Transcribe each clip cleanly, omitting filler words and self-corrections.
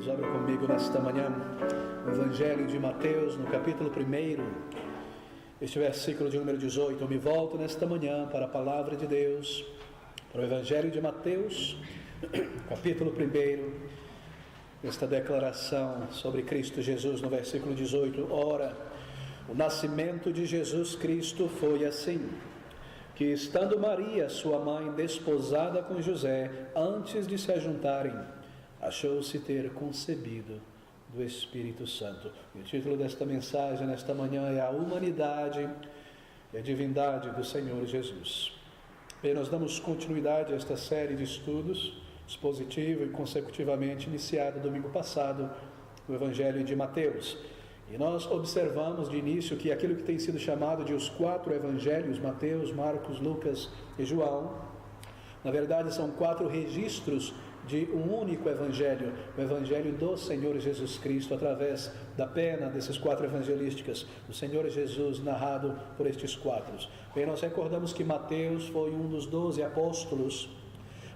Deus, abra comigo nesta manhã o Evangelho de Mateus, no capítulo 1, este versículo de número 18. Eu me volto nesta manhã para a palavra de Deus, para o Evangelho de Mateus, capítulo 1, esta declaração sobre Cristo Jesus no versículo 18. Ora, o nascimento de Jesus Cristo foi assim, que estando Maria, sua mãe, desposada com José, antes de se ajuntarem, achou-se ter concebido do Espírito Santo. E o título desta mensagem nesta manhã é a humanidade e a divindade do Senhor Jesus. Bem, nós damos continuidade a esta série de estudos, expositiva e consecutivamente iniciada domingo passado, no Evangelho de Mateus. E nós observamos de início que aquilo que tem sido chamado de os 4 evangelhos, Mateus, Marcos, Lucas e João, na verdade são 4 registros de um único evangelho, o evangelho do Senhor Jesus Cristo, através da pena desses 4 evangelísticas, do Senhor Jesus narrado por estes 4. Bem, nós recordamos que Mateus foi um dos 12 apóstolos,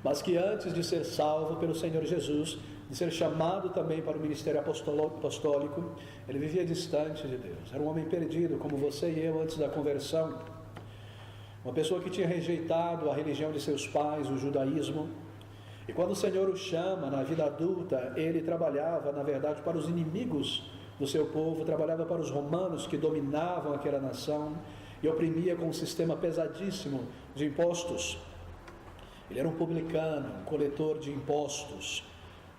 mas que antes de ser salvo pelo Senhor Jesus, de ser chamado também para o ministério apostólico, ele vivia distante de Deus. Era um homem perdido, como você e eu antes da conversão. Uma pessoa que tinha rejeitado a religião de seus pais, o judaísmo. E quando o Senhor o chama na vida adulta, ele trabalhava, na verdade, para os inimigos do seu povo, trabalhava para os romanos que dominavam aquela nação e oprimia com um sistema pesadíssimo de impostos. Ele era um publicano, um coletor de impostos,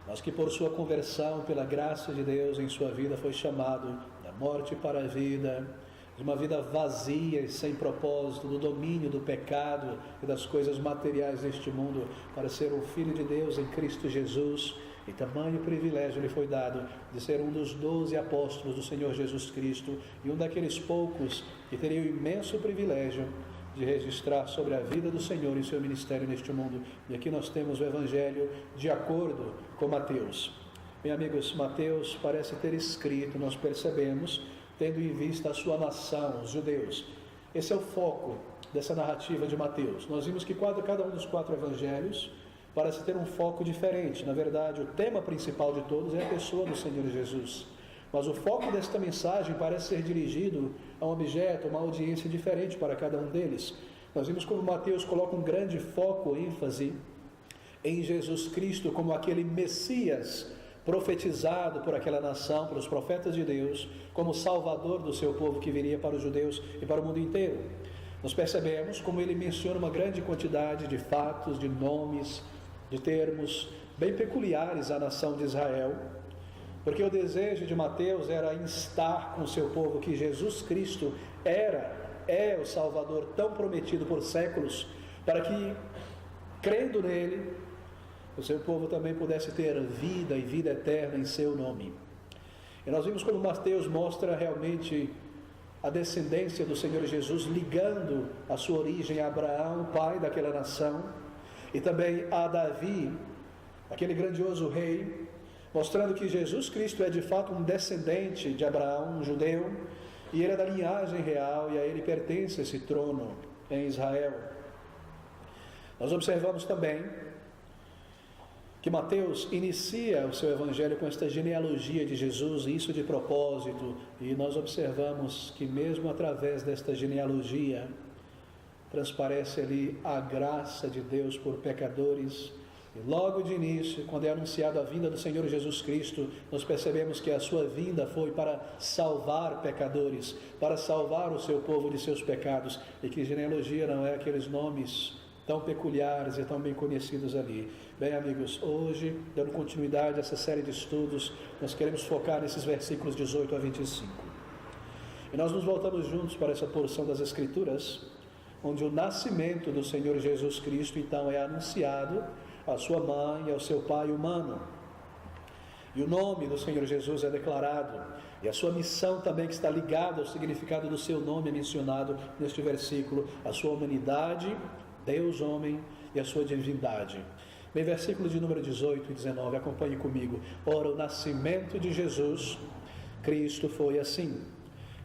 mas que por sua conversão, pela graça de Deus em sua vida, foi chamado da morte para a vida, de uma vida vazia e sem propósito, do domínio do pecado e das coisas materiais deste mundo, para ser um filho de Deus em Cristo Jesus. E tamanho privilégio lhe foi dado de ser um dos 12 apóstolos do Senhor Jesus Cristo e um daqueles poucos que teria o imenso privilégio de registrar sobre a vida do Senhor e seu ministério neste mundo. E aqui nós temos o Evangelho de acordo com Mateus. Bem, amigos, Mateus parece ter escrito, nós percebemos, tendo em vista a sua nação, os judeus. Esse é o foco dessa narrativa de Mateus. Nós vimos que cada um dos 4 evangelhos parece ter um foco diferente. Na verdade, o tema principal de todos é a pessoa do Senhor Jesus. Mas o foco desta mensagem parece ser dirigido a um objeto, uma audiência diferente para cada um deles. Nós vimos como Mateus coloca um grande foco, ênfase, em Jesus Cristo como aquele Messias profetizado por aquela nação, pelos profetas de Deus, como Salvador do seu povo que viria para os judeus e para o mundo inteiro. Nós percebemos como ele menciona uma grande quantidade de fatos, de nomes, de termos bem peculiares à nação de Israel, porque o desejo de Mateus era instar com o seu povo que Jesus Cristo é o Salvador tão prometido por séculos, para que, crendo nele, o seu povo também pudesse ter vida e vida eterna em seu nome. E nós vimos como Mateus mostra realmente a descendência do Senhor Jesus, ligando a sua origem a Abraão, pai daquela nação, e também a Davi, aquele grandioso rei, mostrando que Jesus Cristo é de fato um descendente de Abraão, um judeu, e ele é da linhagem real, e a ele pertence esse trono em Israel. Nós observamos também que Mateus inicia o seu evangelho com esta genealogia de Jesus, e isso de propósito, e nós observamos que mesmo através desta genealogia transparece ali a graça de Deus por pecadores. E logo de início, quando é anunciada a vinda do Senhor Jesus Cristo, nós percebemos que a sua vinda foi para salvar pecadores, para salvar o seu povo de seus pecados, e que genealogia não é aqueles nomes tão peculiares e tão bem conhecidos ali. Bem, amigos, hoje, dando continuidade a essa série de estudos, nós queremos focar nesses versículos 18 a 25. E nós nos voltamos juntos para essa porção das Escrituras, onde o nascimento do Senhor Jesus Cristo, então, é anunciado à sua mãe e ao seu pai humano. E o nome do Senhor Jesus é declarado, e a sua missão também, que está ligada ao significado do seu nome, é mencionado neste versículo: a sua humanidade, Deus homem, e a sua divindade. Bem, versículos de número 18 e 19, acompanhe comigo. Ora, o nascimento de Jesus Cristo foi assim,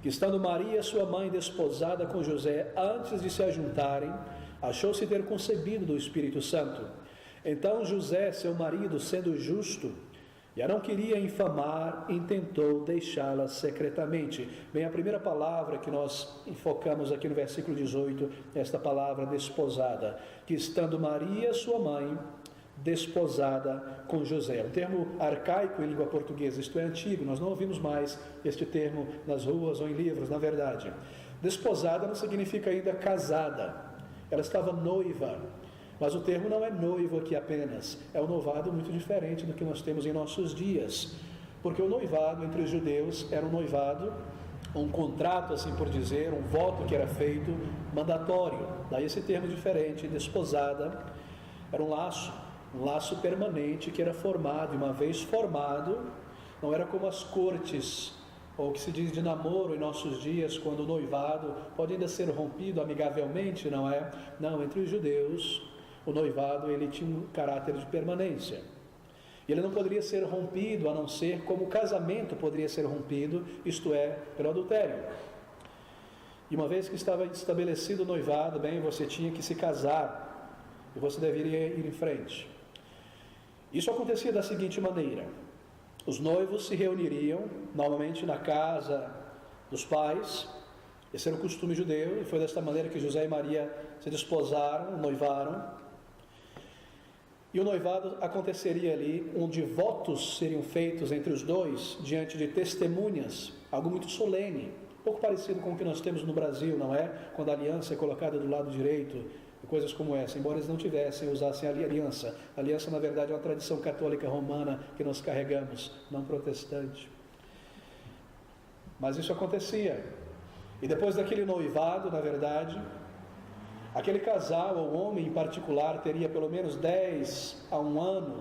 que estando Maria, sua mãe, desposada com José, antes de se ajuntarem, achou-se ter concebido do Espírito Santo. Então José, seu marido, sendo justo e a não queria infamar, intentou deixá-la secretamente. Bem, a primeira palavra que nós enfocamos aqui no versículo 18, é esta palavra desposada, que estando Maria, sua mãe, desposada com José. Um termo arcaico em língua portuguesa, isto é antigo, nós não ouvimos mais este termo nas ruas ou em livros, na verdade. Desposada não significa ainda casada, ela estava noiva. Mas o termo não é noivo aqui apenas, é um noivado muito diferente do que nós temos em nossos dias, porque o noivado entre os judeus era um noivado, um contrato, assim por dizer, um voto que era feito mandatório. Daí esse termo diferente, desposada, era um laço permanente que era formado, e uma vez formado, não era como as cortes, ou o que se diz de namoro em nossos dias, quando o noivado pode ainda ser rompido amigavelmente, não é? Não, entre os judeus, o noivado ele tinha um caráter de permanência. E ele não poderia ser rompido, a não ser como o casamento poderia ser rompido, isto é, pelo adultério. E uma vez que estava estabelecido o noivado, bem, você tinha que se casar, e você deveria ir em frente. Isso acontecia da seguinte maneira: os noivos se reuniriam, normalmente na casa dos pais. Esse era o costume judeu, e foi desta maneira que José e Maria se desposaram, noivaram. E o noivado aconteceria ali, onde votos seriam feitos entre os dois, diante de testemunhas, algo muito solene, um pouco parecido com o que nós temos no Brasil, não é? Quando a aliança é colocada do lado direito, coisas como essa, embora eles não usassem a aliança. A aliança, na verdade, é uma tradição católica romana que nós carregamos, não protestante. Mas isso acontecia. E depois daquele noivado, na verdade, aquele casal, ou homem em particular, teria pelo menos 10 a 1 ano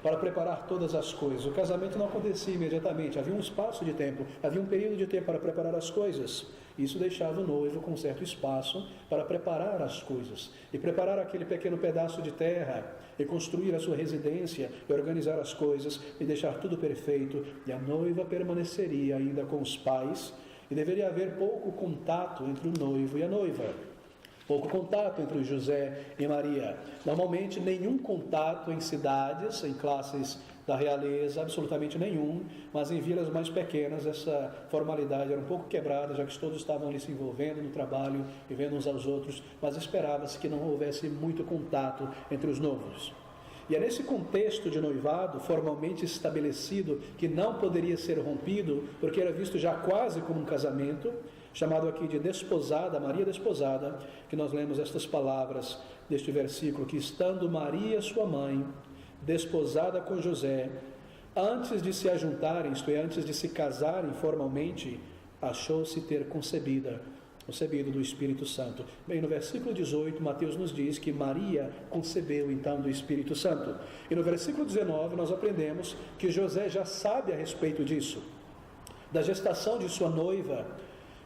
para preparar todas as coisas. O casamento não acontecia imediatamente, havia um espaço de tempo, havia um período de tempo para preparar as coisas. Isso deixava o noivo com um certo espaço para preparar as coisas, e preparar aquele pequeno pedaço de terra, e construir a sua residência, e organizar as coisas, e deixar tudo perfeito. E a noiva permaneceria ainda com os pais, e deveria haver pouco contato entre o noivo e a noiva. Pouco contato entre José e Maria. Normalmente nenhum contato em cidades, em classes da realeza, absolutamente nenhum, mas em vilas mais pequenas essa formalidade era um pouco quebrada, já que todos estavam ali se envolvendo no trabalho e vendo uns aos outros, mas esperava-se que não houvesse muito contato entre os noivos. E é nesse contexto de noivado, formalmente estabelecido, que não poderia ser rompido, porque era visto já quase como um casamento, chamado aqui de desposada, Maria desposada, que nós lemos estas palavras deste versículo, que estando Maria, sua mãe, desposada com José, antes de se ajuntarem, isto é, antes de se casarem formalmente, achou-se ter concebido do Espírito Santo. Bem, no versículo 18, Mateus nos diz que Maria concebeu então do Espírito Santo. E no versículo 19 nós aprendemos que José já sabe a respeito disso, da gestação de sua noiva,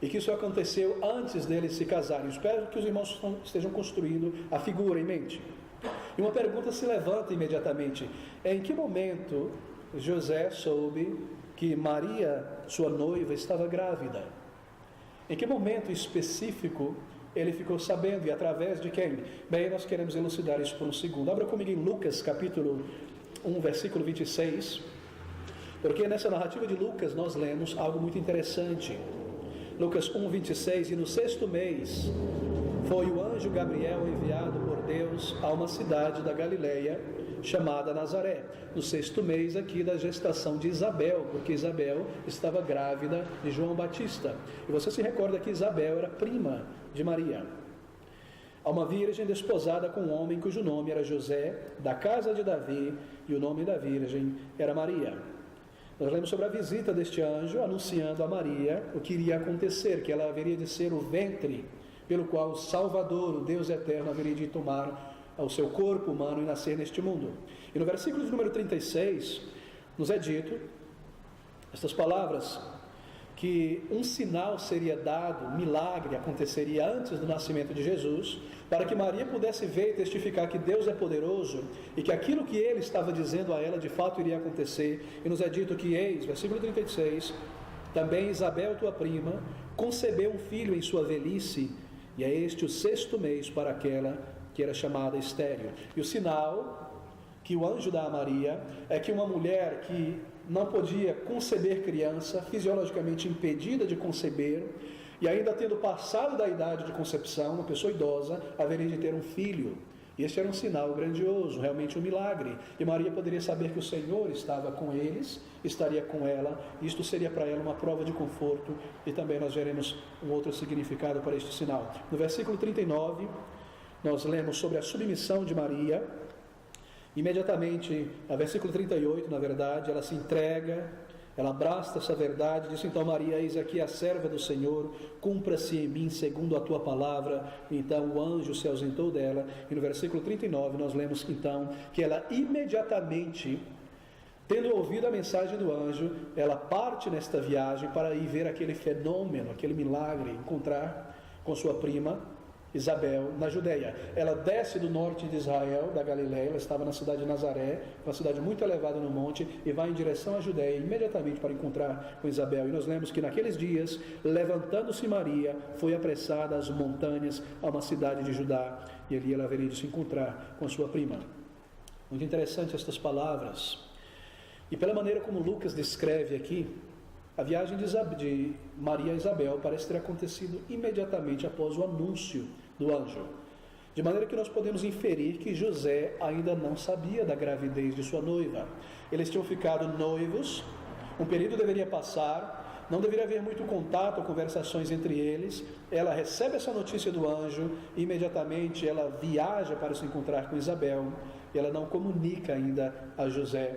e que isso aconteceu antes deles se casarem. Espero que os irmãos estejam construindo a figura em mente. E uma pergunta se levanta imediatamente: em que momento José soube que Maria, sua noiva, estava grávida? Em que momento específico ele ficou sabendo, e através de quem? Bem, nós queremos elucidar isso por um segundo. Abra comigo em Lucas capítulo 1, versículo 26, porque nessa narrativa de Lucas nós lemos algo muito interessante. Lucas 1, 26, e no 6º mês foi o anjo Gabriel enviado por Deus a uma cidade da Galileia chamada Nazaré, no 6º mês aqui da gestação de Isabel, porque Isabel estava grávida de João Batista. E você se recorda que Isabel era prima de Maria. A uma virgem desposada com um homem cujo nome era José, da casa de Davi, e o nome da virgem era Maria. Nós lemos sobre a visita deste anjo, anunciando a Maria o que iria acontecer, que ela haveria de ser o ventre pelo qual o Salvador, o Deus eterno, haveria de tomar o seu corpo humano e nascer neste mundo. E no versículo número 36, nos é dito estas palavras, que um sinal seria dado, um milagre aconteceria antes do nascimento de Jesus, para que Maria pudesse ver e testificar que Deus é poderoso e que aquilo que ele estava dizendo a ela de fato iria acontecer. E nos é dito que, eis, versículo 36, também Isabel, tua prima, concebeu um filho em sua velhice, e é este o 6º mês para aquela que era chamada estéril. E o sinal que o anjo dá a Maria é que uma mulher que não podia conceber criança, fisiologicamente impedida de conceber, e ainda tendo passado da idade de concepção, uma pessoa idosa, haveria de ter um filho. E este era um sinal grandioso, realmente um milagre. E Maria poderia saber que o Senhor estava com eles, estaria com ela. Isto seria para ela uma prova de conforto. E também nós veremos um outro significado para este sinal. No versículo 39, nós lemos sobre a submissão de Maria. Imediatamente, no versículo 38, na verdade, ela se entrega, ela abraça essa verdade, diz: então Maria, eis aqui a serva do Senhor, cumpra-se em mim segundo a tua palavra. Então o anjo se ausentou dela, e no versículo 39 nós lemos então que ela imediatamente, tendo ouvido a mensagem do anjo, ela parte nesta viagem para ir ver aquele fenômeno, aquele milagre, encontrar com sua prima Isabel, na Judeia. Ela desce do norte de Israel, da Galileia, ela estava na cidade de Nazaré, uma cidade muito elevada no monte, e vai em direção à Judeia, imediatamente para encontrar com Isabel. E nós lemos que naqueles dias, levantando-se Maria, foi apressada às montanhas, a uma cidade de Judá, e ali ela haveria de se encontrar com sua prima. Muito interessante estas palavras. E pela maneira como Lucas descreve aqui, a viagem de Maria a Isabel parece ter acontecido imediatamente após o anúncio do anjo. De maneira que nós podemos inferir que José ainda não sabia da gravidez de sua noiva. Eles tinham ficado noivos, um período deveria passar, não deveria haver muito contato ou conversações entre eles. Ela recebe essa notícia do anjo, e imediatamente ela viaja para se encontrar com Isabel, e ela não comunica ainda a José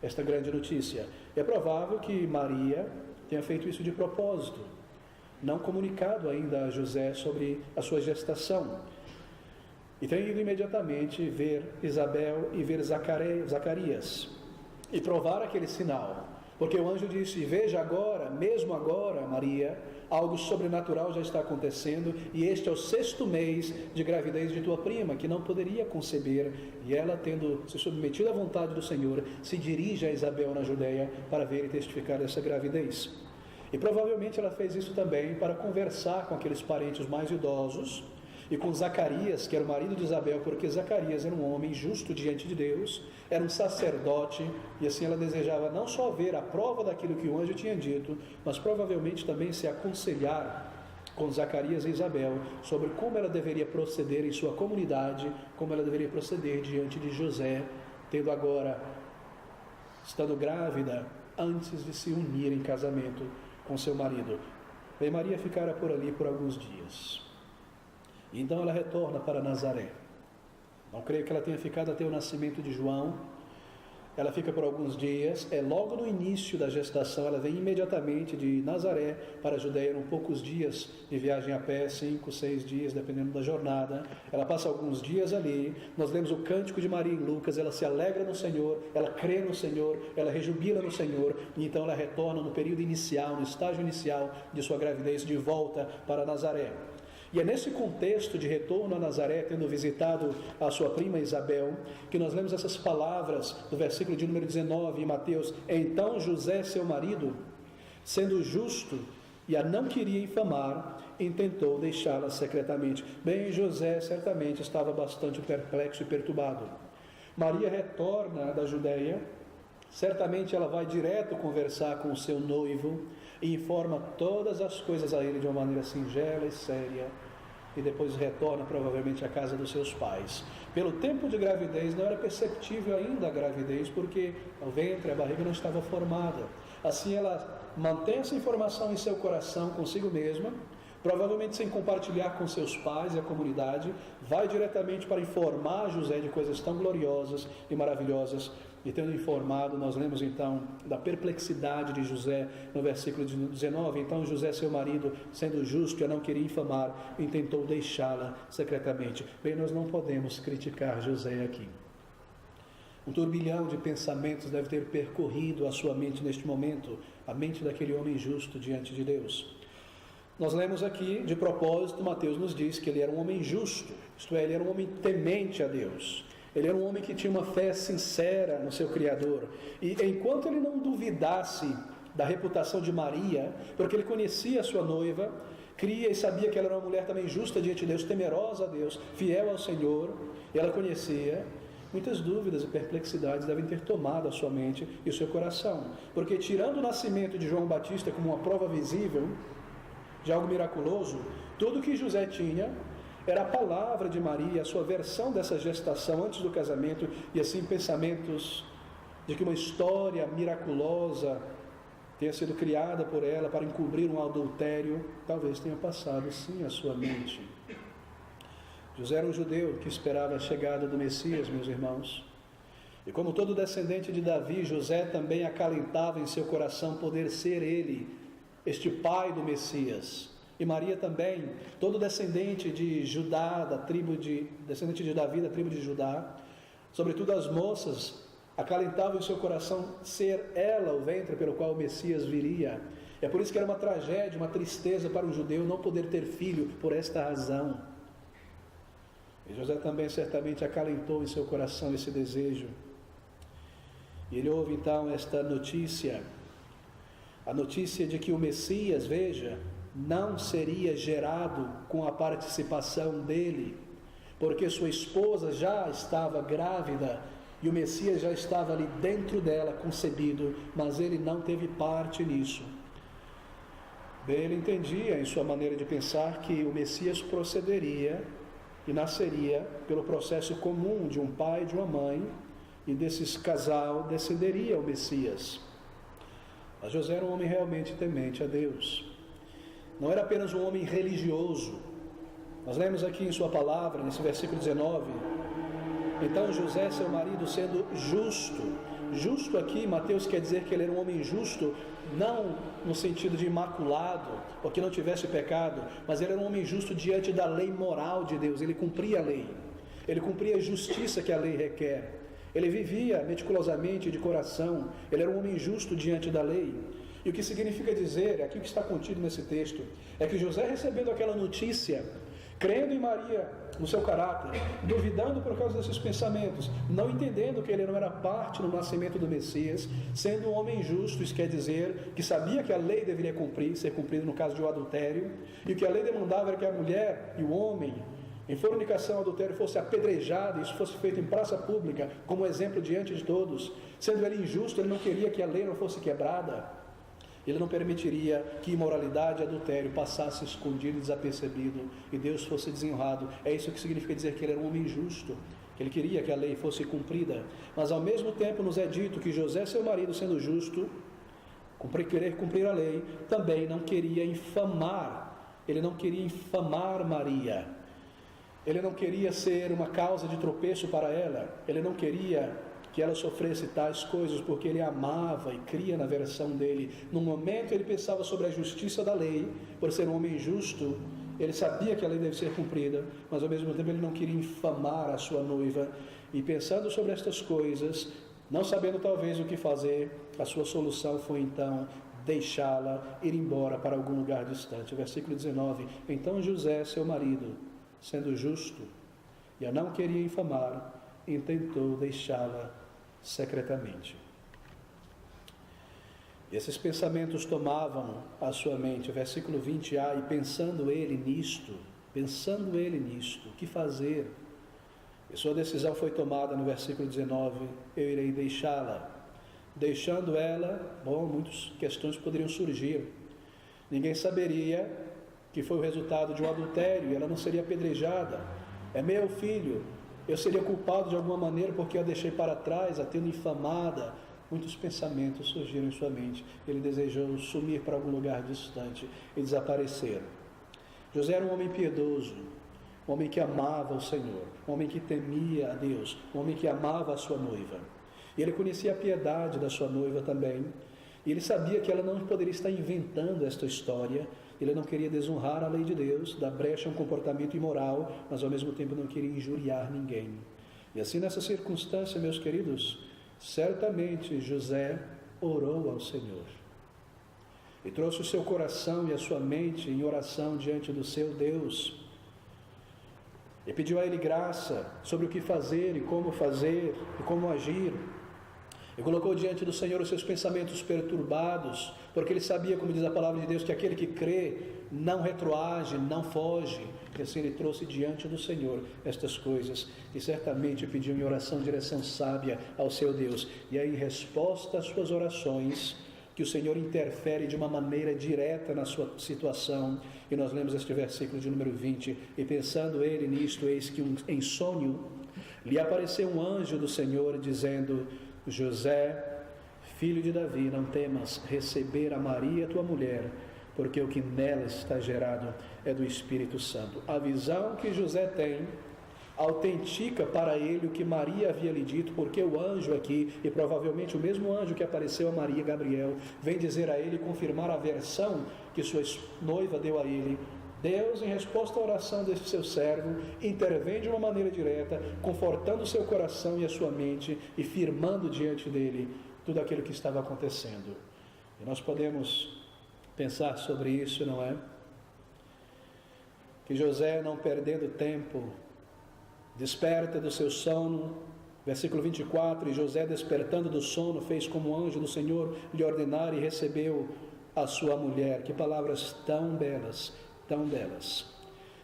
esta grande notícia. É provável que Maria tenha feito isso de propósito, não comunicado ainda a José sobre a sua gestação, e tenha ido imediatamente ver Isabel e ver Zacarias e provar aquele sinal, porque o anjo disse: veja agora, mesmo agora, Maria, algo sobrenatural já está acontecendo, e este é o 6º mês de gravidez de tua prima, que não poderia conceber. E ela, tendo se submetido à vontade do Senhor, se dirige a Isabel na Judeia para ver e testificar dessa gravidez. E provavelmente ela fez isso também para conversar com aqueles parentes mais idosos, e com Zacarias, que era o marido de Isabel, porque Zacarias era um homem justo diante de Deus, era um sacerdote, e assim ela desejava não só ver a prova daquilo que o anjo tinha dito, mas provavelmente também se aconselhar com Zacarias e Isabel sobre como ela deveria proceder em sua comunidade, como ela deveria proceder diante de José, tendo agora, estando grávida, antes de se unir em casamento com seu marido. E Maria ficara por ali por alguns dias. Então ela retorna para Nazaré. Não creio que ela tenha ficado até o nascimento de João. Ela fica por alguns dias. Logo no início da gestação, ela vem imediatamente de Nazaré para a Judeia. Eram poucos dias de viagem a pé, 5, 6 dias, dependendo da jornada. Ela passa alguns dias ali. Nós lemos o cântico de Maria em Lucas. Ela se alegra no Senhor, ela crê no Senhor, ela rejubila no Senhor. E então ela retorna no período inicial, no estágio inicial de sua gravidez, de volta para Nazaré. E é nesse contexto de retorno a Nazaré, tendo visitado a sua prima Isabel, que nós lemos essas palavras do versículo de número 19 em Mateus: então José, seu marido, sendo justo e a não queria infamar, intentou deixá-la secretamente. Bem, José certamente estava bastante perplexo e perturbado. Maria retorna da Judeia, certamente ela vai direto conversar com o seu noivo e informa todas as coisas a ele de uma maneira singela e séria, e depois retorna provavelmente à casa dos seus pais. Pelo tempo de gravidez não era perceptível ainda a gravidez, porque o ventre, a barriga não estava formada. Assim ela mantém essa informação em seu coração consigo mesma, provavelmente sem compartilhar com seus pais e a comunidade, vai diretamente para informar José de coisas tão gloriosas e maravilhosas. E tendo informado, nós lemos então da perplexidade de José no versículo 19. Então José, seu marido, sendo justo e a não queria infamar, intentou deixá-la secretamente. Bem, nós não podemos criticar José aqui. Um turbilhão de pensamentos deve ter percorrido a sua mente neste momento, a mente daquele homem justo diante de Deus. Nós lemos aqui, de propósito, Mateus nos diz que ele era um homem justo, isto é, ele era um homem temente a Deus. Ele era um homem que tinha uma fé sincera no seu Criador. E enquanto ele não duvidasse da reputação de Maria, porque ele conhecia a sua noiva, cria e sabia que ela era uma mulher também justa diante de Deus, temerosa a Deus, fiel ao Senhor, e ela conhecia. muitas dúvidas e perplexidades devem ter tomado a sua mente e o seu coração. Porque tirando o nascimento de João Batista como uma prova visível de algo miraculoso, tudo que José tinha era a palavra de Maria, a sua versão dessa gestação antes do casamento, e assim pensamentos de que uma história miraculosa tenha sido criada por ela para encobrir um adultério, talvez tenha passado sim a sua mente. José era um judeu que esperava a chegada do Messias, meus irmãos. E como todo descendente de Davi, José também acalentava em seu coração poder ser ele, este pai do Messias. E Maria também, todo descendente de Judá, descendente de Davi, da tribo de Judá, sobretudo as moças, acalentava em seu coração ser ela o ventre pelo qual o Messias viria. É por isso que era uma tragédia, uma tristeza para um judeu não poder ter filho por esta razão. E José também certamente acalentou em seu coração esse desejo. E ele ouve então esta notícia, a notícia de que o Messias, veja, não seria gerado com a participação dele, porque sua esposa já estava grávida e o Messias já estava ali dentro dela, concebido, mas ele não teve parte nisso. Bem, ele entendia em sua maneira de pensar que o Messias procederia e nasceria pelo processo comum de um pai e de uma mãe, e desses casal descenderia o Messias. Mas José era um homem realmente temente a Deus. Não era apenas um homem religioso. Nós lemos aqui em sua palavra, nesse versículo 19, então José, seu marido, sendo justo. Justo aqui, Mateus quer dizer que ele era um homem justo, não no sentido de imaculado, ou que não tivesse pecado, mas ele era um homem justo diante da lei moral de Deus. Ele cumpria a lei, ele cumpria a justiça que a lei requer, ele vivia meticulosamente de coração, ele era um homem justo diante da lei. E o que significa dizer, aqui o que está contido nesse texto, é que José, recebendo aquela notícia, crendo em Maria, no seu caráter, duvidando por causa desses pensamentos, não entendendo que ele não era parte no nascimento do Messias, sendo um homem justo, isso quer dizer que sabia que a lei deveria ser cumprida no caso de um adultério, e o que a lei demandava era que a mulher e o homem, em fornicação, adultério, fosse apedrejado, isso fosse feito em praça pública, como exemplo diante de todos. Sendo ele injusto, ele não queria que a lei não fosse quebrada. Ele não permitiria que imoralidade e adultério passasse escondido e desapercebido e Deus fosse desonrado. É isso que significa dizer que ele era um homem justo, que ele queria que a lei fosse cumprida. Mas ao mesmo tempo nos é dito que José, seu marido, sendo justo, querer cumprir a lei, também não queria infamar. Ele não queria infamar Maria. Ele não queria ser uma causa de tropeço para ela. Ele não queria que ela sofresse tais coisas, porque ele amava e cria na versão dele. No momento ele pensava sobre a justiça da lei, por ser um homem justo, ele sabia que a lei deve ser cumprida, mas ao mesmo tempo ele não queria infamar a sua noiva, e pensando sobre estas coisas, não sabendo talvez o que fazer, a sua solução foi então deixá-la, ir embora para algum lugar distante. O versículo 19, então José, seu marido, sendo justo, e a não queria infamar, intentou deixá-la secretamente. E esses pensamentos tomavam a sua mente. Versículo 20a, e pensando ele nisto, o que fazer? E sua decisão foi tomada no versículo 19, eu irei deixá-la. Deixando ela, muitas questões poderiam surgir. Ninguém saberia que foi o resultado de um adultério, e ela não seria apedrejada. É meu filho, eu seria culpado de alguma maneira porque a deixei para trás, a tendo infamada. Muitos pensamentos surgiram em sua mente. Ele desejou sumir para algum lugar distante e desaparecer. José era um homem piedoso, um homem que amava o Senhor, um homem que temia a Deus, um homem que amava a sua noiva. E ele conhecia a piedade da sua noiva também. E ele sabia que ela não poderia estar inventando esta história. Ele não queria desonrar a lei de Deus, dar brecha a um comportamento imoral, mas ao mesmo tempo não queria injuriar ninguém. E assim, nessa circunstância, meus queridos, certamente José orou ao Senhor. E trouxe o seu coração e a sua mente em oração diante do seu Deus. E pediu a Ele graça sobre o que fazer e como agir. E colocou diante do Senhor os seus pensamentos perturbados, porque ele sabia, como diz a palavra de Deus, que aquele que crê não retroage, não foge. E assim ele trouxe diante do Senhor estas coisas, e certamente pediu em oração direção sábia ao seu Deus. E aí, em resposta às suas orações, que o Senhor interfere de uma maneira direta na sua situação. E nós lemos este versículo de número 20, e pensando ele nisto, eis que em sonho lhe apareceu um anjo do Senhor, dizendo: José, filho de Davi, não temas receber a Maria, tua mulher, porque o que nela está gerado é do Espírito Santo. A visão que José tem autentica para ele o que Maria havia lhe dito, porque o anjo aqui, e provavelmente o mesmo anjo que apareceu a Maria, Gabriel, vem dizer a ele, confirmar a versão que sua noiva deu a ele. Deus, em resposta à oração desse seu servo, intervém de uma maneira direta, confortando o seu coração e a sua mente e firmando diante dele tudo aquilo que estava acontecendo. E nós podemos pensar sobre isso, não é? Que José, não perdendo tempo, desperta do seu sono, versículo 24, e José, despertando do sono, fez como o anjo do Senhor lhe ordenara e recebeu a sua mulher. Que palavras tão belas, tão belas.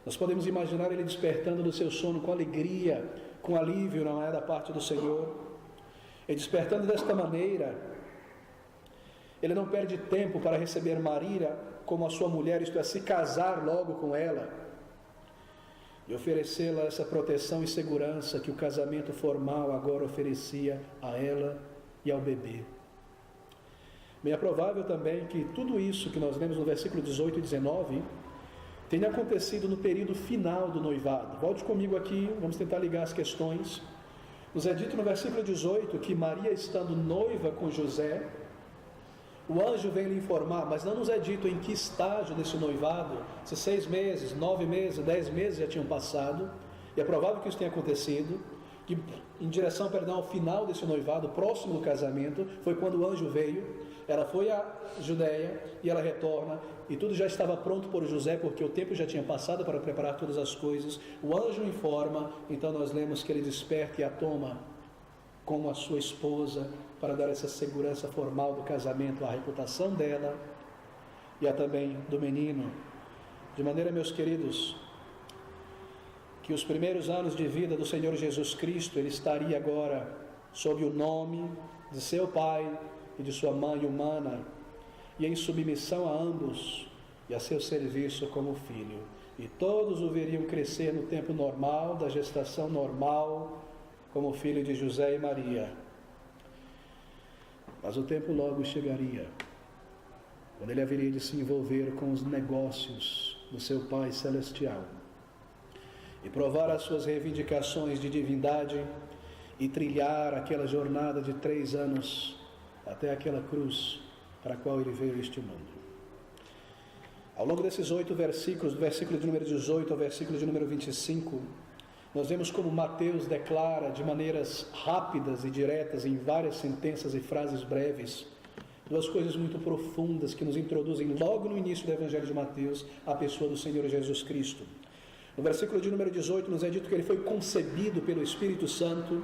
Nós podemos imaginar ele despertando do seu sono com alegria, com alívio, não é, da parte do Senhor. E despertando desta maneira, ele não perde tempo para receber Maria como a sua mulher, isto é, se casar logo com ela e oferecê-la essa proteção e segurança que o casamento formal agora oferecia a ela e ao bebê. Bem, é provável também que tudo isso que nós lemos no versículo 18 e 19 tenha acontecido no período final do noivado. Volte comigo aqui, vamos tentar ligar as questões. Nos é dito no versículo 18 que Maria, estando noiva com José, o anjo vem lhe informar, mas não nos é dito em que estágio desse noivado, se 6 meses, 9 meses, 10 meses já tinham passado, e é provável que isso tenha acontecido, que em direção, ao final desse noivado, próximo do casamento, foi quando o anjo veio. Ela foi à Judeia e ela retorna, e tudo já estava pronto por José, porque o tempo já tinha passado para preparar todas as coisas. O anjo informa, então nós lemos que ele desperta e a toma como a sua esposa, para dar essa segurança formal do casamento, à reputação dela e a também do menino. De maneira, meus queridos, que os primeiros anos de vida do Senhor Jesus Cristo, ele estaria agora sob o nome de seu pai e de sua mãe humana, e em submissão a ambos e a seu serviço como filho. E todos o veriam crescer no tempo normal, da gestação normal, como filho de José e Maria. Mas o tempo logo chegaria, quando ele haveria de se envolver com os negócios do seu Pai Celestial e provar as suas reivindicações de divindade e trilhar aquela jornada de 3 anos até aquela cruz para a qual ele veio a este mundo. Ao longo desses 8 versículos, do versículo de número 18 ao versículo de número 25, nós vemos como Mateus declara de maneiras rápidas e diretas, em várias sentenças e frases breves, 2 coisas muito profundas que nos introduzem logo no início do Evangelho de Mateus à pessoa do Senhor Jesus Cristo. No versículo de número 18 nos é dito que ele foi concebido pelo Espírito Santo.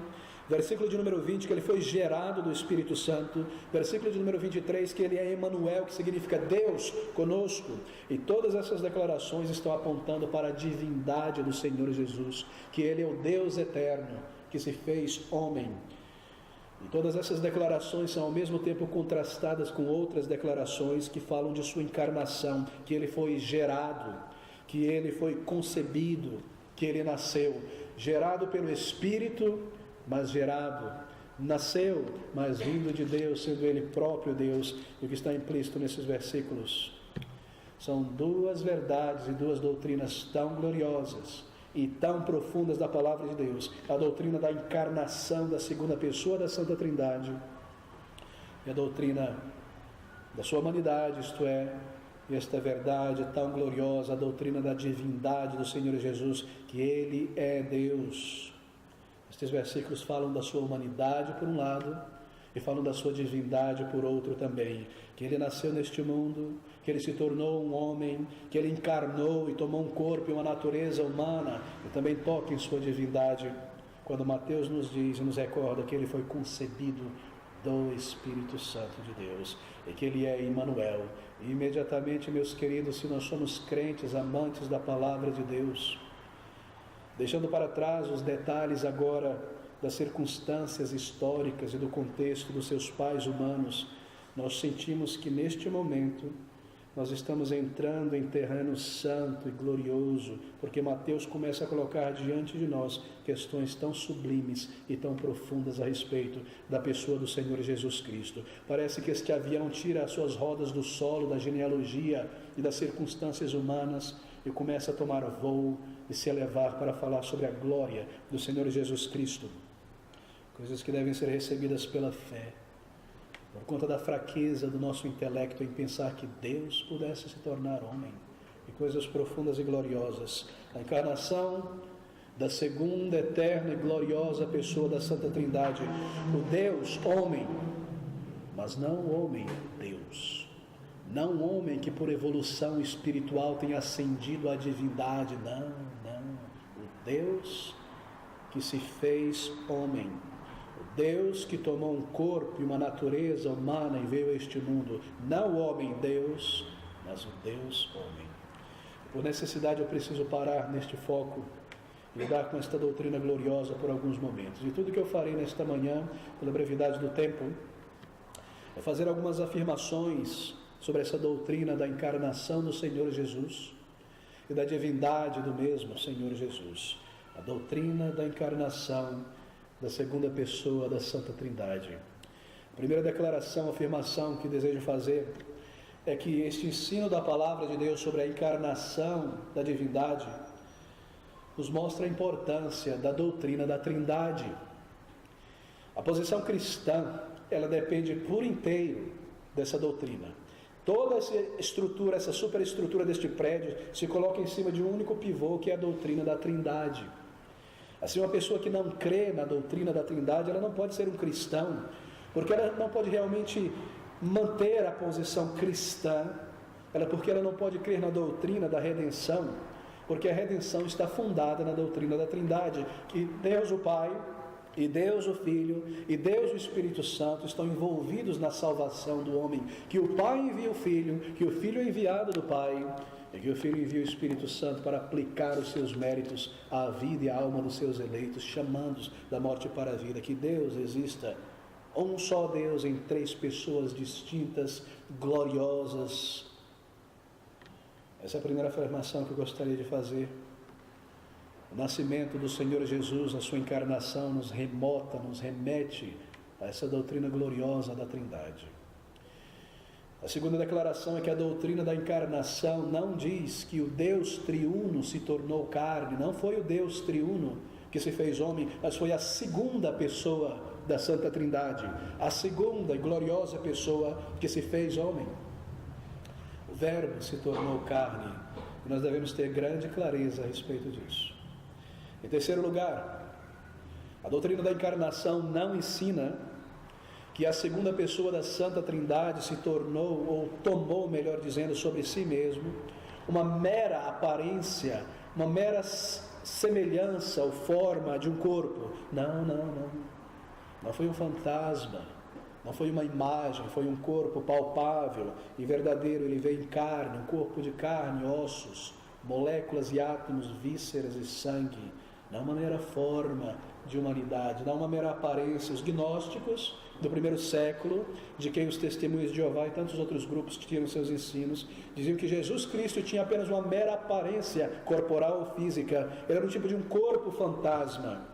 Versículo de número 20, que ele foi gerado do Espírito Santo. Versículo de número 23, que ele é Emanuel, que significa Deus conosco. E todas essas declarações estão apontando para a divindade do Senhor Jesus, que ele é o Deus eterno, que se fez homem. E todas essas declarações são ao mesmo tempo contrastadas com outras declarações que falam de sua encarnação, que ele foi gerado, que ele foi concebido, que ele nasceu, gerado pelo Espírito, mas gerado, nasceu, mas vindo de Deus, sendo ele próprio Deus. E o que está implícito nesses versículos são 2 verdades e 2 doutrinas tão gloriosas e tão profundas da palavra de Deus: a doutrina da encarnação da segunda pessoa da Santa Trindade e a doutrina da sua humanidade, isto é, esta verdade tão gloriosa, a doutrina da divindade do Senhor Jesus, que ele é Deus. Estes versículos falam da sua humanidade por um lado e falam da sua divindade por outro também, que ele nasceu neste mundo, que ele se tornou um homem, que ele encarnou e tomou um corpo e uma natureza humana, e também toca em sua divindade, quando Mateus nos diz e nos recorda que ele foi concebido do Espírito Santo de Deus, e que Ele é Emmanuel. E imediatamente, meus queridos, se nós somos crentes, amantes da palavra de Deus, deixando para trás os detalhes agora das circunstâncias históricas e do contexto dos seus pais humanos, nós sentimos que neste momento nós estamos entrando em terreno santo e glorioso, porque Mateus começa a colocar diante de nós questões tão sublimes e tão profundas a respeito da pessoa do Senhor Jesus Cristo. Parece que este avião tira as suas rodas do solo, da genealogia e das circunstâncias humanas e começa a tomar voo e se elevar para falar sobre a glória do Senhor Jesus Cristo. Coisas que devem ser recebidas pela fé, por conta da fraqueza do nosso intelecto em pensar que Deus pudesse se tornar homem, e coisas profundas e gloriosas. A encarnação da segunda, eterna e gloriosa pessoa da Santa Trindade, o Deus homem, mas não o homem Deus, não o homem que por evolução espiritual tenha ascendido à divindade, não, o Deus que se fez homem, Deus que tomou um corpo e uma natureza humana e veio a este mundo, não o homem Deus, mas o Deus homem. Por necessidade eu preciso parar neste foco e lidar com esta doutrina gloriosa por alguns momentos. E tudo que eu farei nesta manhã, pela brevidade do tempo, é fazer algumas afirmações sobre essa doutrina da encarnação do Senhor Jesus e da divindade do mesmo Senhor Jesus. A doutrina da encarnação da segunda pessoa da Santa Trindade. A primeira declaração, afirmação que desejo fazer é que este ensino da palavra de Deus sobre a encarnação da divindade nos mostra a importância da doutrina da Trindade. A posição cristã, ela depende por inteiro dessa doutrina. Toda essa estrutura, essa superestrutura deste prédio se coloca em cima de um único pivô, que é a doutrina da Trindade. Assim, uma pessoa que não crê na doutrina da Trindade, ela não pode ser um cristão, porque ela não pode realmente manter a posição cristã, porque ela não pode crer na doutrina da redenção, porque a redenção está fundada na doutrina da Trindade, que Deus o Pai, e Deus o Filho, e Deus o Espírito Santo estão envolvidos na salvação do homem, que o Pai envia o Filho, que o Filho é enviado do Pai, e que o Filho envia o Espírito Santo para aplicar os seus méritos à vida e à alma dos seus eleitos, chamando-os da morte para a vida. Que Deus exista, um só Deus em três pessoas distintas, gloriosas. Essa é a primeira afirmação que eu gostaria de fazer. O nascimento do Senhor Jesus, a sua encarnação, nos remete a essa doutrina gloriosa da Trindade. A segunda declaração é que a doutrina da encarnação não diz que o Deus triuno se tornou carne. Não foi o Deus triuno que se fez homem, mas foi a segunda pessoa da Santa Trindade, a segunda e gloriosa pessoa que se fez homem. O Verbo se tornou carne, e nós devemos ter grande clareza a respeito disso. Em terceiro lugar, a doutrina da encarnação não ensina que a segunda pessoa da Santa Trindade se tornou, ou tomou, melhor dizendo, sobre si mesmo, uma mera aparência, uma mera semelhança ou forma de um corpo. Não foi um fantasma, não foi uma imagem, foi um corpo palpável e verdadeiro. Ele veio em carne, um corpo de carne, ossos, moléculas e átomos, vísceras e sangue. Não uma mera forma de humanidade, não uma mera aparência. Os gnósticos do primeiro século, de quem os testemunhos de Jeová e tantos outros grupos que tinham seus ensinos, diziam que Jesus Cristo tinha apenas uma mera aparência corporal ou física, era um tipo de um corpo fantasma.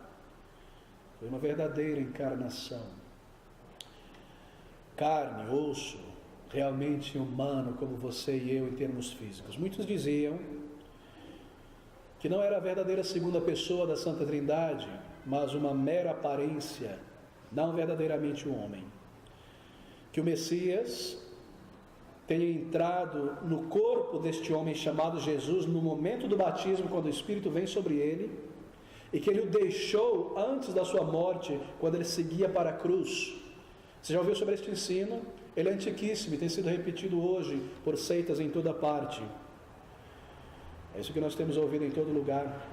Foi uma verdadeira encarnação. Carne, osso, realmente humano como você e eu em termos físicos. Muitos diziam que não era a verdadeira segunda pessoa da Santa Trindade, mas uma mera aparência, não verdadeiramente um homem. Que o Messias tenha entrado no corpo deste homem chamado Jesus no momento do batismo, quando o Espírito vem sobre ele, e que ele o deixou antes da sua morte, quando ele seguia para a cruz. Você já ouviu sobre este ensino? Ele é antiquíssimo e tem sido repetido hoje por seitas em toda parte. É isso que nós temos ouvido em todo lugar.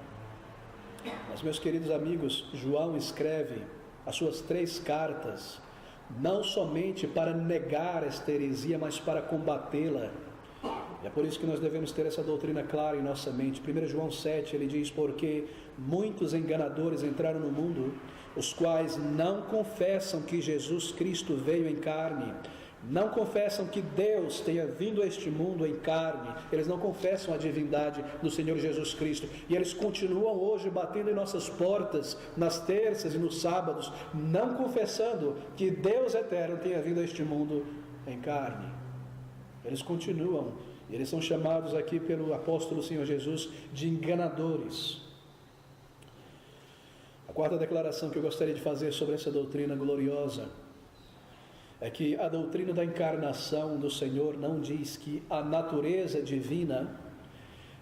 Mas, meus queridos amigos, João escreve as suas 3 cartas não somente para negar esta heresia, mas para combatê-la. E é por isso que nós devemos ter essa doutrina clara em nossa mente. 1 João 7, ele diz: porque muitos enganadores entraram no mundo, os quais não confessam que Jesus Cristo veio em carne, não confessam que Deus tenha vindo a este mundo em carne, eles não confessam a divindade do Senhor Jesus Cristo, e eles continuam hoje batendo em nossas portas, nas terças e nos sábados, não confessando que Deus eterno tenha vindo a este mundo em carne. Eles continuam, e eles são chamados aqui pelo apóstolo Senhor Jesus de enganadores. A quarta declaração que eu gostaria de fazer sobre essa doutrina gloriosa é que a doutrina da encarnação do Senhor não diz que a natureza divina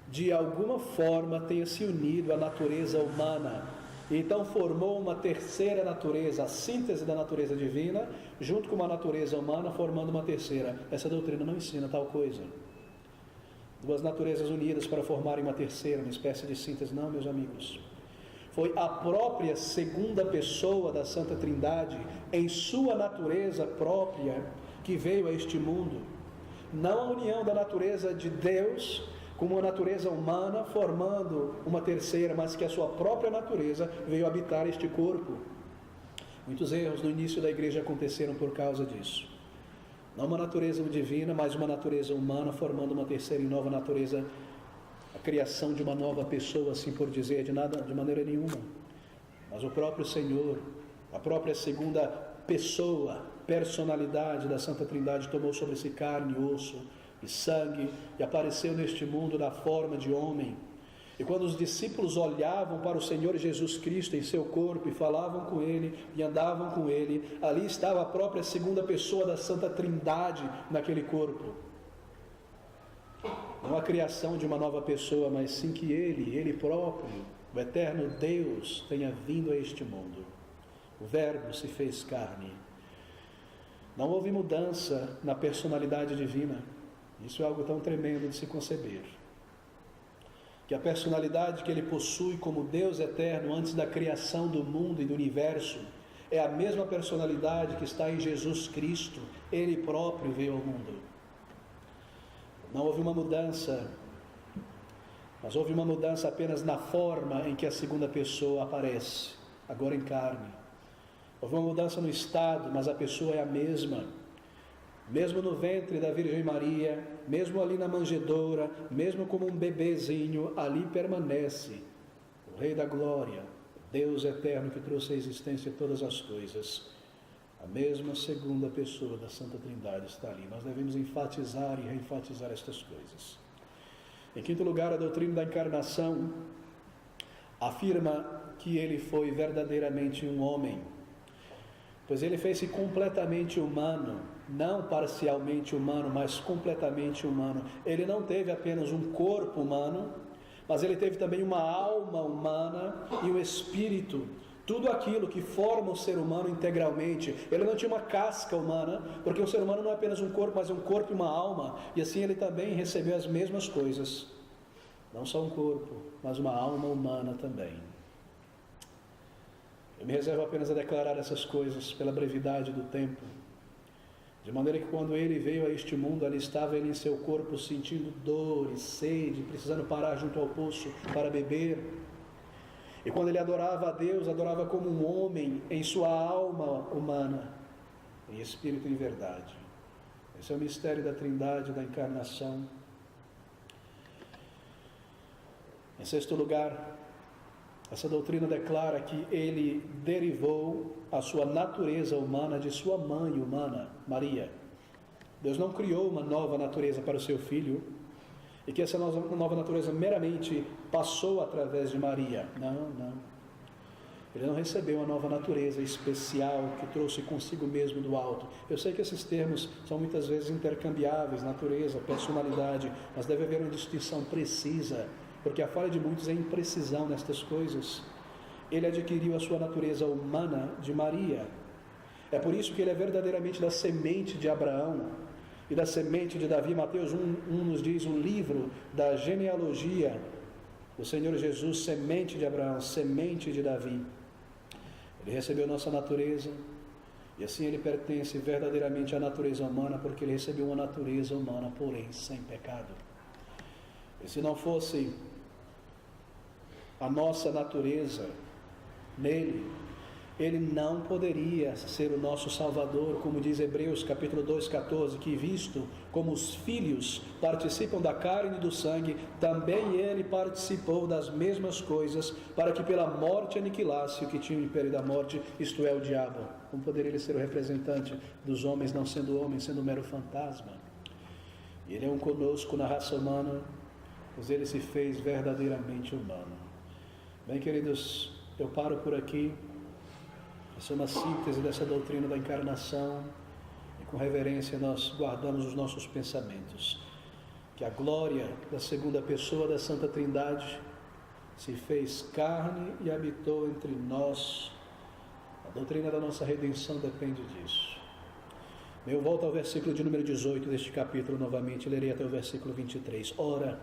de alguma forma tenha se unido à natureza humana, e então formou uma terceira natureza, a síntese da natureza divina junto com uma natureza humana, formando uma terceira. Essa doutrina não ensina tal coisa. Duas naturezas unidas para formarem uma terceira, uma espécie de síntese. Não, meus amigos. Foi a própria segunda pessoa da Santa Trindade, em sua natureza própria, que veio a este mundo. Não a união da natureza de Deus com uma natureza humana, formando uma terceira, mas que a sua própria natureza veio habitar este corpo. Muitos erros no início da igreja aconteceram por causa disso. Não uma natureza divina, mas uma natureza humana, formando uma terceira e nova natureza, a criação de uma nova pessoa, assim por dizer, de maneira nenhuma. Mas o próprio Senhor, a própria segunda pessoa, personalidade da Santa Trindade, tomou sobre si carne, osso e sangue, e apareceu neste mundo na forma de homem. E quando os discípulos olhavam para o Senhor Jesus Cristo em seu corpo e falavam com Ele e andavam com Ele, ali estava a própria segunda pessoa da Santa Trindade naquele corpo. Não a criação de uma nova pessoa, mas sim que Ele próprio, o eterno Deus, tenha vindo a este mundo. O Verbo se fez carne. Não houve mudança na personalidade divina. Isso é algo tão tremendo de se conceber. Que a personalidade que Ele possui como Deus eterno antes da criação do mundo e do universo é a mesma personalidade que está em Jesus Cristo. Ele próprio veio ao mundo. Não houve uma mudança, mas houve uma mudança apenas na forma em que a segunda pessoa aparece, agora em carne. Houve uma mudança no estado, mas a pessoa é a mesma. Mesmo no ventre da Virgem Maria, mesmo ali na manjedoura, mesmo como um bebezinho, ali permanece o Rei da Glória, Deus eterno que trouxe à existência todas as coisas. A mesma segunda pessoa da Santa Trindade está ali. Nós devemos enfatizar e reenfatizar estas coisas. Em quinto lugar, a doutrina da encarnação afirma que Ele foi verdadeiramente um homem, pois Ele fez-se completamente humano, não parcialmente humano, mas completamente humano. Ele não teve apenas um corpo humano, mas Ele teve também uma alma humana e um espírito, tudo aquilo que forma o ser humano integralmente. Ele não tinha uma casca humana, porque o ser humano não é apenas um corpo, mas é um corpo e uma alma, e assim ele também recebeu as mesmas coisas, não só um corpo, mas uma alma humana também. Eu me reservo apenas a declarar essas coisas pela brevidade do tempo, de maneira que quando Ele veio a este mundo, ali estava Ele em seu corpo sentindo dor e sede, precisando parar junto ao poço para beber. E quando Ele adorava a Deus, adorava como um homem em sua alma humana, em espírito e em verdade. Esse é o mistério da Trindade, da encarnação. Em sexto lugar, essa doutrina declara que Ele derivou a sua natureza humana de sua mãe humana, Maria. Deus não criou uma nova natureza para o seu Filho, e que essa nova natureza meramente passou através de Maria. Não. Ele não recebeu uma nova natureza especial que trouxe consigo mesmo do alto. Eu sei que esses termos são muitas vezes intercambiáveis, natureza, personalidade, mas deve haver uma distinção precisa, porque a falha de muitos é imprecisão nestas coisas. Ele adquiriu a sua natureza humana de Maria. É por isso que ele é verdadeiramente da semente de Abraão e da semente de Davi. Mateus 1 nos diz, um livro da genealogia do Senhor Jesus, semente de Abraão, semente de Davi. Ele recebeu nossa natureza, E assim ele pertence verdadeiramente à natureza humana, porque ele recebeu uma natureza humana, porém sem pecado. E se não fosse a nossa natureza nele, ele não poderia ser o nosso Salvador, como diz Hebreus capítulo 2,14, que visto como os filhos participam da carne e do sangue, também ele participou das mesmas coisas, para que pela morte aniquilasse o que tinha o império da morte, isto é, o diabo. Como poderia ele ser o representante dos homens, não sendo homem, sendo um mero fantasma? E ele é um conosco na raça humana, pois ele se fez verdadeiramente humano. Bem, queridos, eu paro por aqui. Essa é uma síntese dessa doutrina da encarnação, e com reverência nós guardamos os nossos pensamentos. Que a glória da segunda pessoa da Santa Trindade se fez carne e habitou entre nós. A doutrina da nossa redenção depende disso. Eu volto ao versículo de número 18 deste capítulo novamente, lerei até o versículo 23. Ora,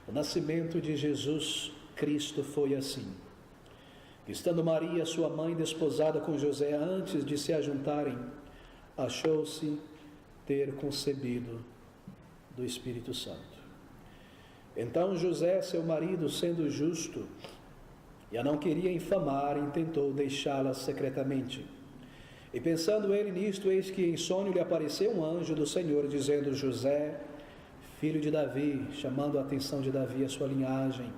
o nascimento de Jesus Cristo foi assim. Estando Maria, sua mãe, desposada com José, antes de se ajuntarem, achou-se ter concebido do Espírito Santo. Então José, seu marido, sendo justo, e a não queria infamar, intentou deixá-la secretamente. E pensando ele nisto, eis que em sonho lhe apareceu um anjo do Senhor, dizendo: José, filho de Davi, chamando a atenção de Davi, a sua linhagem,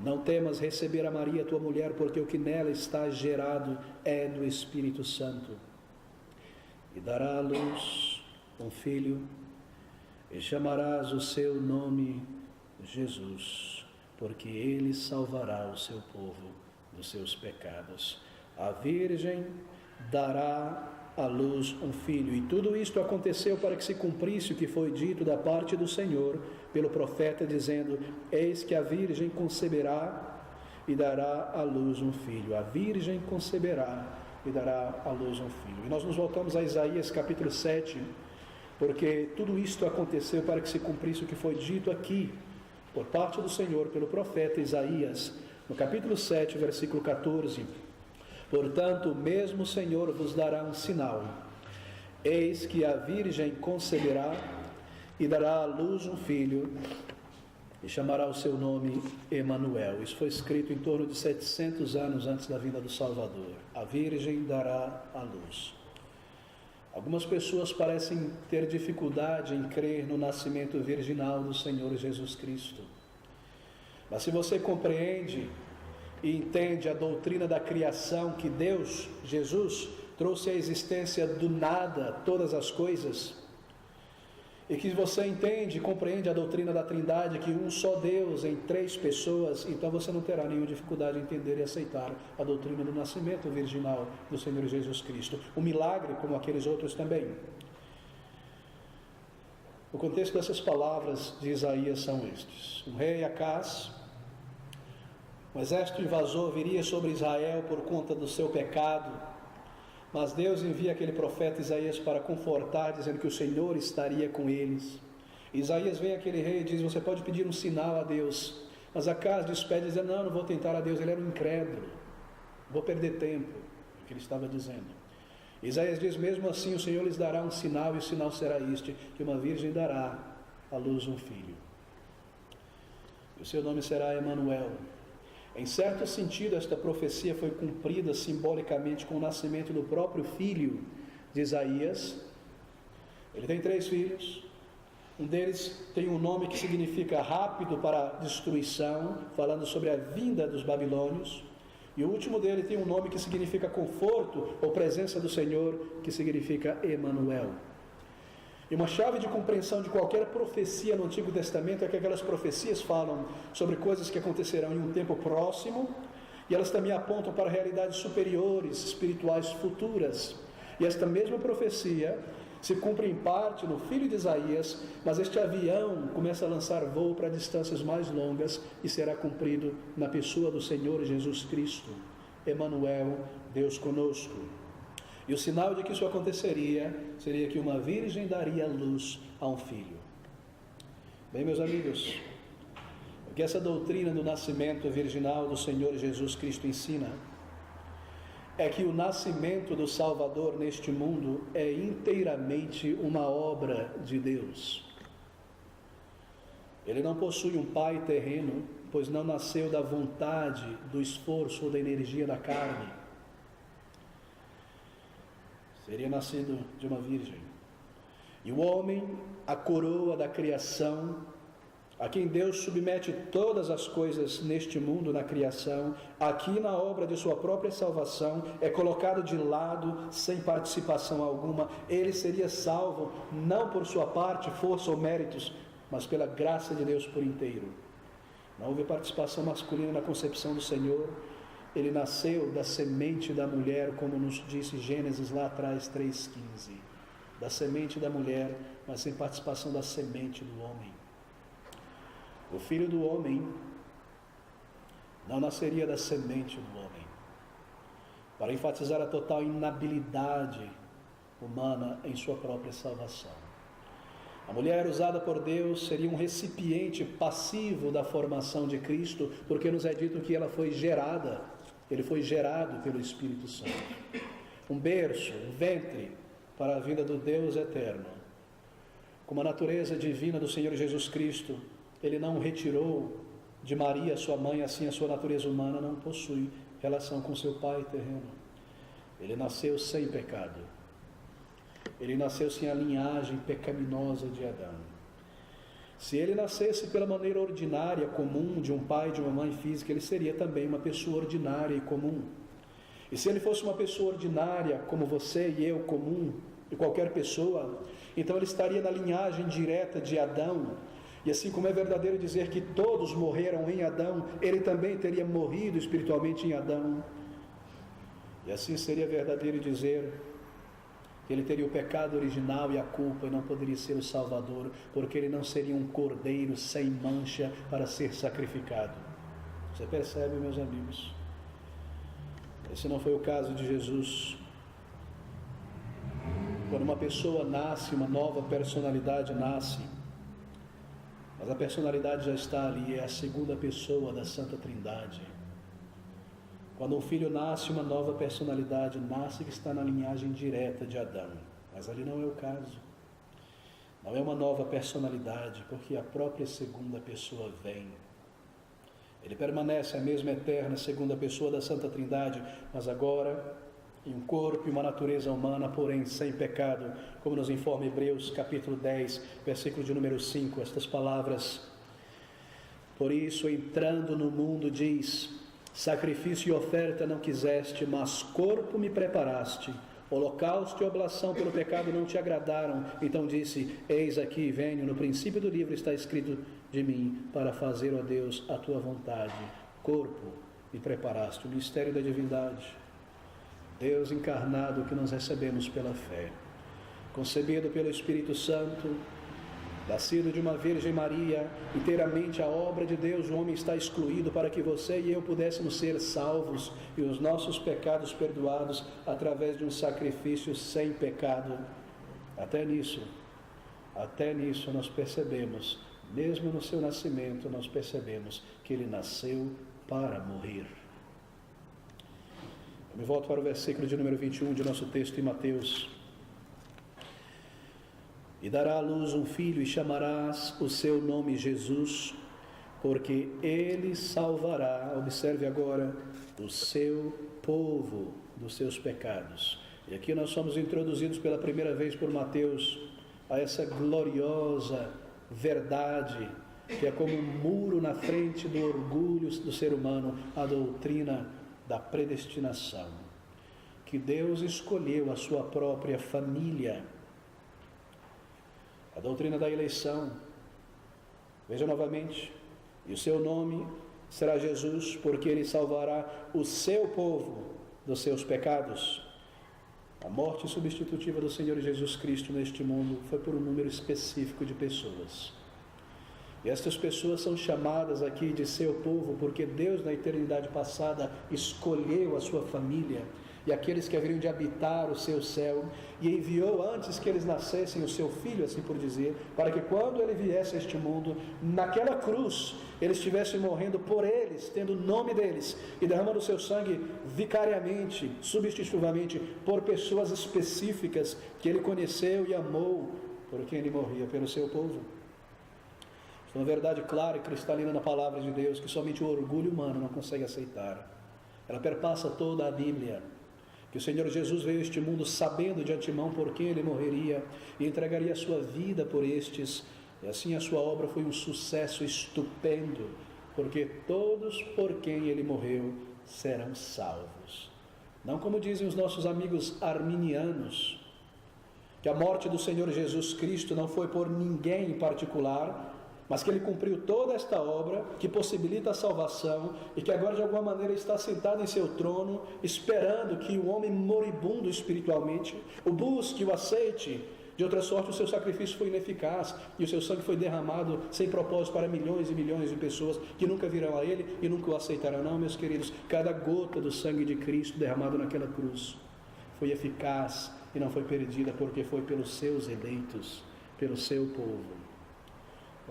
não temas receber a Maria, tua mulher, porque o que nela está gerado é do Espírito Santo. E dará à luz um filho, e chamarás o seu nome Jesus, porque ele salvará o seu povo dos seus pecados. A Virgem dará à luz um filho. E tudo isto aconteceu para que se cumprisse o que foi dito da parte do Senhor pelo profeta, dizendo: eis que a Virgem conceberá e dará à luz um filho. A Virgem conceberá e dará à luz um filho. E nós nos voltamos a Isaías capítulo 7, porque tudo isto aconteceu para que se cumprisse o que foi dito aqui por parte do Senhor pelo profeta Isaías, no capítulo 7, versículo 14. Portanto, o mesmo Senhor vos dará um sinal. Eis que a Virgem conceberá e dará à luz um filho, e chamará o seu nome Emanuel. Isso foi escrito em torno de 700 anos antes da vinda do Salvador. A Virgem dará à luz. Algumas pessoas parecem ter dificuldade em crer no nascimento virginal do Senhor Jesus Cristo. Mas se você compreende e entende a doutrina da criação, que Deus, Jesus, trouxe à existência do nada todas as coisas, e que você entende e compreende a doutrina da Trindade, que um só Deus em três pessoas, então você não terá nenhuma dificuldade em entender e aceitar a doutrina do nascimento virginal do Senhor Jesus Cristo. Um milagre como aqueles outros também. O contexto dessas palavras de Isaías são estes: um rei Acaz, um exército invasor viria sobre Israel por conta do seu pecado, mas Deus envia aquele profeta Isaías para confortar, dizendo que o Senhor estaria com eles. Isaías vem àquele rei e diz: você pode pedir um sinal a Deus. Mas Acaz despede, dizendo: não vou tentar a Deus. Ele era um incrédulo, vou perder tempo, o que ele estava dizendo. Isaías diz: mesmo assim o Senhor lhes dará um sinal, e o sinal será este, que uma virgem dará à luz um filho, e o seu nome será Emanuel. Em certo sentido, esta profecia foi cumprida simbolicamente com o nascimento do próprio filho de Isaías. Ele tem 3 filhos. Um deles tem um nome que significa rápido para destruição, falando sobre a vinda dos babilônios. E o último dele tem um nome que significa conforto ou presença do Senhor, que significa Emanuel. E uma chave de compreensão de qualquer profecia no Antigo Testamento é que aquelas profecias falam sobre coisas que acontecerão em um tempo próximo, e elas também apontam para realidades superiores, espirituais futuras. E esta mesma profecia se cumpre em parte no filho de Isaías, mas este avião começa a lançar voo para distâncias mais longas e será cumprido na pessoa do Senhor Jesus Cristo, Emanuel, Deus conosco. E o sinal de que isso aconteceria seria que uma virgem daria luz a um filho. Bem, meus amigos, o que essa doutrina do nascimento virginal do Senhor Jesus Cristo ensina é que o nascimento do Salvador neste mundo é inteiramente uma obra de Deus. Ele não possui um pai terreno, pois não nasceu da vontade, do esforço ou da energia da carne. Seria nascido de uma virgem. E o homem, a coroa da criação, a quem Deus submete todas as coisas neste mundo, na criação, aqui na obra de sua própria salvação, é colocado de lado, sem participação alguma. Ele seria salvo, não por sua parte, força ou méritos, mas pela graça de Deus por inteiro. Não houve participação masculina na concepção do Senhor. Ele nasceu da semente da mulher, como nos disse Gênesis lá atrás 3,15. Da semente da mulher, mas sem participação da semente do homem. O Filho do homem não nasceria da semente do homem, para enfatizar a total inabilidade humana em sua própria salvação. A mulher usada por Deus seria um recipiente passivo da formação de Cristo, porque nos é dito que ela foi gerada, ele foi gerado pelo Espírito Santo. Um berço, um ventre para a vida do Deus eterno. Como a natureza divina do Senhor Jesus Cristo, ele não retirou de Maria, sua mãe, assim a sua natureza humana não possui relação com seu pai terreno. Ele nasceu sem pecado. Ele nasceu sem a linhagem pecaminosa de Adão. Se ele nascesse pela maneira ordinária, comum, de um pai e de uma mãe física, ele seria também uma pessoa ordinária e comum. E se ele fosse uma pessoa ordinária, como você e eu, comum, e qualquer pessoa, então ele estaria na linhagem direta de Adão. E assim como é verdadeiro dizer que todos morreram em Adão, ele também teria morrido espiritualmente em Adão. E assim seria verdadeiro dizer que ele teria o pecado original e a culpa e não poderia ser o Salvador, porque ele não seria um cordeiro sem mancha para ser sacrificado. Você percebe, meus amigos? Esse não foi o caso de Jesus. Quando uma pessoa nasce, uma nova personalidade nasce, mas a personalidade já está ali, é a segunda pessoa da Santa Trindade. Quando um filho nasce, uma nova personalidade nasce que está na linhagem direta de Adão. Mas ali não é o caso. Não é uma nova personalidade, porque a própria segunda pessoa vem. Ele permanece a mesma eterna segunda pessoa da Santa Trindade, mas agora em um corpo e uma natureza humana, porém sem pecado, como nos informa Hebreus capítulo 10, versículo de número 5, estas palavras: por isso, entrando no mundo, diz: sacrifício e oferta não quiseste, mas corpo me preparaste. Holocausto e oblação pelo pecado não te agradaram. Então disse: eis aqui, venho. No princípio do livro está escrito de mim, para fazer, ó Deus, a tua vontade. Corpo me preparaste. O mistério da divindade. Deus encarnado que nós recebemos pela fé, concebido pelo Espírito Santo, nascido de uma Virgem Maria, inteiramente a obra de Deus. O homem está excluído para que você e eu pudéssemos ser salvos e os nossos pecados perdoados através de um sacrifício sem pecado. Até nisso nós percebemos, mesmo no seu nascimento, nós percebemos que ele nasceu para morrer. Eu me volto para o versículo de número 21 de nosso texto em Mateus. E dará à luz um filho, e chamarás o seu nome Jesus, porque ele salvará, observe agora, o seu povo dos seus pecados. E aqui nós somos introduzidos pela primeira vez por Mateus a essa gloriosa verdade, que é como um muro na frente do orgulho do ser humano, a doutrina da predestinação, que Deus escolheu a sua própria família, a doutrina da eleição. Veja novamente: e o seu nome será Jesus, porque ele salvará o seu povo dos seus pecados. A morte substitutiva do Senhor Jesus Cristo neste mundo foi por um número específico de pessoas. E estas pessoas são chamadas aqui de seu povo, porque Deus na eternidade passada escolheu a sua família, e aqueles que haveriam de habitar o seu céu, e enviou antes que eles nascessem o seu filho, assim por dizer, para que quando ele viesse a este mundo, naquela cruz, ele estivesse morrendo por eles, tendo o nome deles, e derramando o seu sangue vicariamente, substitutivamente, por pessoas específicas que ele conheceu e amou, por quem ele morria, pelo seu povo. Isso é uma verdade clara e cristalina na palavra de Deus, que somente o orgulho humano não consegue aceitar. Ela perpassa toda a Bíblia, que o Senhor Jesus veio a este mundo sabendo de antemão por quem ele morreria e entregaria a sua vida por estes, e assim a sua obra foi um sucesso estupendo, porque todos por quem ele morreu serão salvos. Não como dizem os nossos amigos arminianos, que a morte do Senhor Jesus Cristo não foi por ninguém em particular, mas que ele cumpriu toda esta obra que possibilita a salvação e que agora de alguma maneira está sentado em seu trono, esperando que o homem moribundo espiritualmente o busque, o aceite. De outra sorte, o seu sacrifício foi ineficaz e o seu sangue foi derramado sem propósito para milhões e milhões de pessoas que nunca virão a ele e nunca o aceitarão. Não, meus queridos, cada gota do sangue de Cristo derramado naquela cruz foi eficaz e não foi perdida, porque foi pelos seus eleitos, pelo seu povo.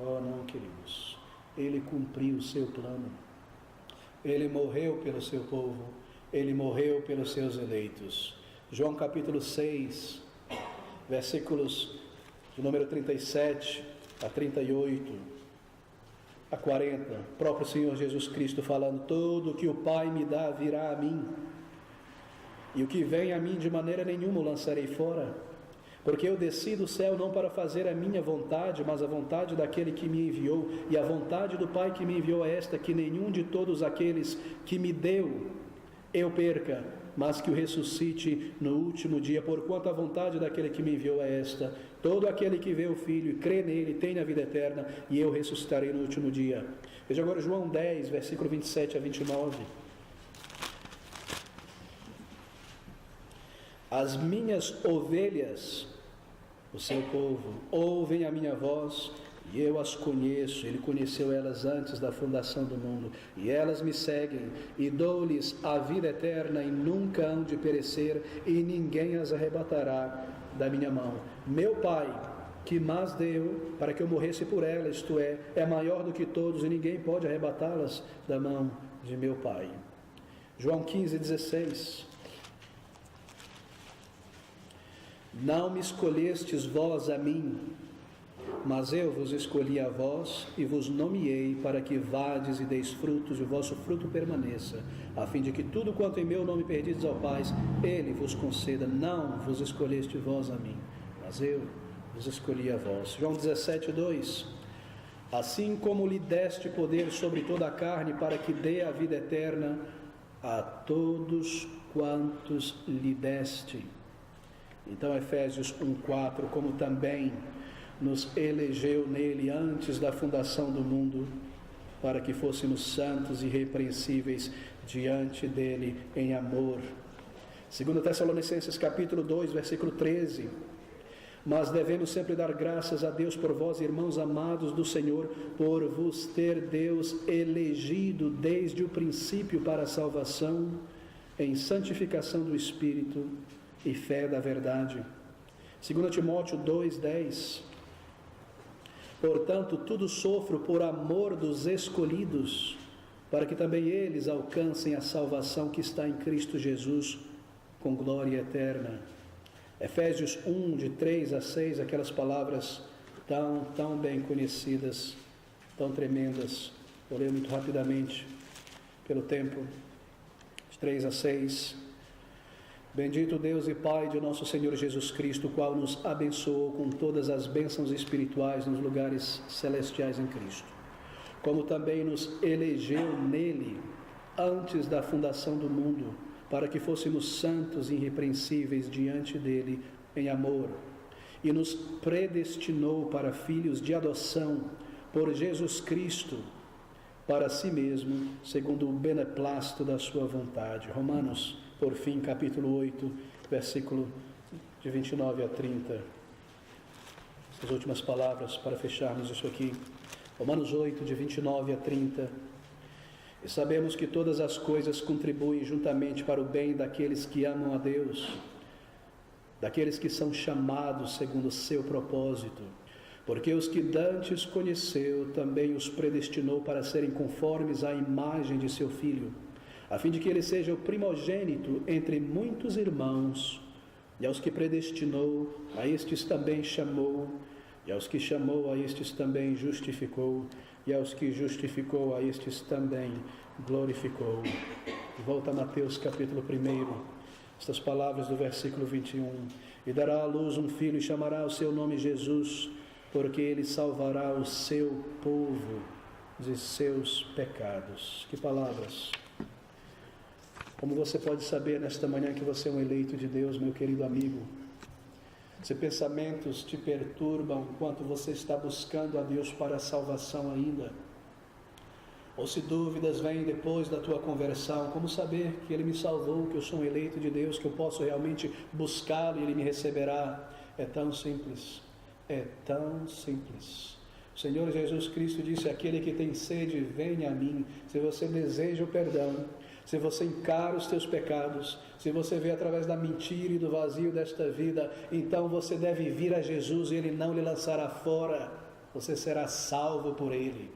Oh não, queridos, ele cumpriu o seu plano, ele morreu pelo seu povo, ele morreu pelos seus eleitos. João capítulo 6, versículos de número 37 a 38 a 40, o próprio Senhor Jesus Cristo falando: tudo que o Pai me dá virá a mim, e o que vem a mim de maneira nenhuma o lançarei fora. Porque eu desci do céu não para fazer a minha vontade, mas a vontade daquele que me enviou, e a vontade do Pai que me enviou é esta, que nenhum de todos aqueles que me deu eu perca, mas que o ressuscite no último dia. Porquanto a vontade daquele que me enviou é esta: todo aquele que vê o Filho e crê nele tem a vida eterna, e eu ressuscitarei no último dia. Veja agora João 10, versículo 27 a 29. As minhas ovelhas, o seu povo, ouvem a minha voz, e eu as conheço. Ele conheceu elas antes da fundação do mundo, e elas me seguem, e dou-lhes a vida eterna, e nunca hão de perecer, e ninguém as arrebatará da minha mão. Meu Pai, que mas deu para que eu morresse por elas, isto é maior do que todos, e ninguém pode arrebatá-las da mão de meu Pai. João 15, 16. Não me escolhestes vós a mim, mas eu vos escolhi a vós e vos nomeei para que vades e deis frutos e o vosso fruto permaneça, a fim de que tudo quanto em meu nome pedides ao Pai, Ele vos conceda. Não vos escolheste vós a mim, mas eu vos escolhi a vós. João 17, 2. Assim como lhe deste poder sobre toda a carne, para que dê a vida eterna a todos quantos lhe deste. Então Efésios 1,4, como também nos elegeu nele antes da fundação do mundo, para que fôssemos santos e irrepreensíveis diante dele em amor. 2 Tessalonicenses capítulo 2, versículo 13. Mas devemos sempre dar graças a Deus por vós, irmãos amados do Senhor, por vos ter Deus elegido desde o princípio para a salvação, em santificação do Espírito e fé da verdade. 2 Timóteo 2,10. Portanto, tudo sofro por amor dos escolhidos, para que também eles alcancem a salvação que está em Cristo Jesus, com glória eterna. Efésios 1, de 3 a 6, aquelas palavras tão bem conhecidas, tão tremendas. Vou ler muito rapidamente, pelo tempo. De 3 a 6. Bendito Deus e Pai de nosso Senhor Jesus Cristo, o qual nos abençoou com todas as bênçãos espirituais nos lugares celestiais em Cristo, como também nos elegeu nele antes da fundação do mundo, para que fôssemos santos e irrepreensíveis diante dele em amor, e nos predestinou para filhos de adoção por Jesus Cristo, para si mesmo, segundo o beneplácito da sua vontade. Romanos, por fim, capítulo 8, versículo de 29 a 30. Essas últimas palavras para fecharmos isso aqui. Romanos 8, de 29 a 30. E sabemos que todas as coisas contribuem juntamente para o bem daqueles que amam a Deus, daqueles que são chamados segundo o seu propósito. Porque os que dantes conheceu, também os predestinou para serem conformes à imagem de seu Filho, a fim de que ele seja o primogênito entre muitos irmãos. E aos que predestinou, a estes também chamou, e aos que chamou, a estes também justificou, e aos que justificou, a estes também glorificou. Volta a Mateus capítulo 1, estas palavras do versículo 21. E dará à luz um filho, e chamará o seu nome Jesus, porque ele salvará o seu povo de seus pecados. Que palavras! Como você pode saber nesta manhã que você é um eleito de Deus, meu querido amigo? Se pensamentos te perturbam enquanto você está buscando a Deus para a salvação ainda, ou se dúvidas vêm depois da tua conversão, como saber que Ele me salvou, que eu sou um eleito de Deus, que eu posso realmente buscá-lo e Ele me receberá? É tão simples, é tão simples. O Senhor Jesus Cristo disse: aquele que tem sede, venha a mim. Se você deseja o perdão, se você encara os teus pecados, se você vê através da mentira e do vazio desta vida, então você deve vir a Jesus e Ele não lhe lançará fora, você será salvo por Ele.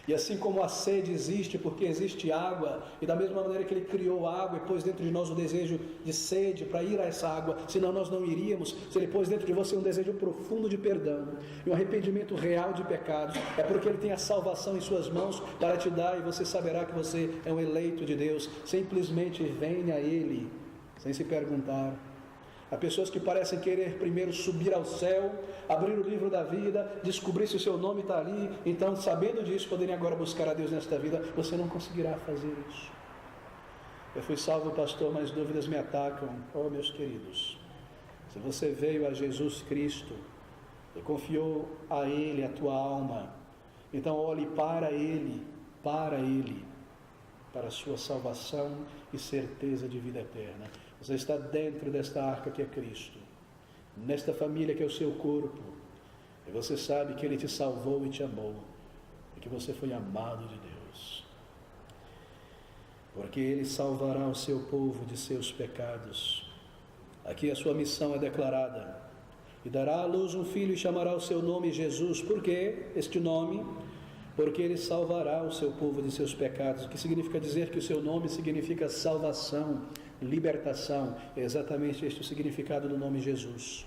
E assim como a sede existe porque existe água, e da mesma maneira que Ele criou a água e pôs dentro de nós o desejo de sede para ir a essa água, senão nós não iríamos. Se Ele pôs dentro de você um desejo profundo de perdão e um arrependimento real de pecados, é porque Ele tem a salvação em suas mãos para te dar, e você saberá que você é um eleito de Deus. Simplesmente venha a Ele, sem se perguntar. Há pessoas que parecem querer primeiro subir ao céu, abrir o livro da vida, descobrir se o seu nome está ali, então, sabendo disso, poderem agora buscar a Deus nesta vida. Você não conseguirá fazer isso. Eu fui salvo, pastor, mas dúvidas me atacam. Oh, meus queridos, se você veio a Jesus Cristo e confiou a Ele a tua alma, então olhe para Ele, para a sua salvação e certeza de vida eterna. Você está dentro desta arca que é Cristo, nesta família que é o seu corpo, e você sabe que Ele te salvou e te amou, e que você foi amado de Deus, porque Ele salvará o seu povo de seus pecados. Aqui a sua missão é declarada: e dará à luz um filho e chamará o seu nome Jesus. Por que este nome? Porque Ele salvará o seu povo de seus pecados, o que significa dizer que o seu nome significa salvação, libertação. É exatamente este o significado do nome Jesus.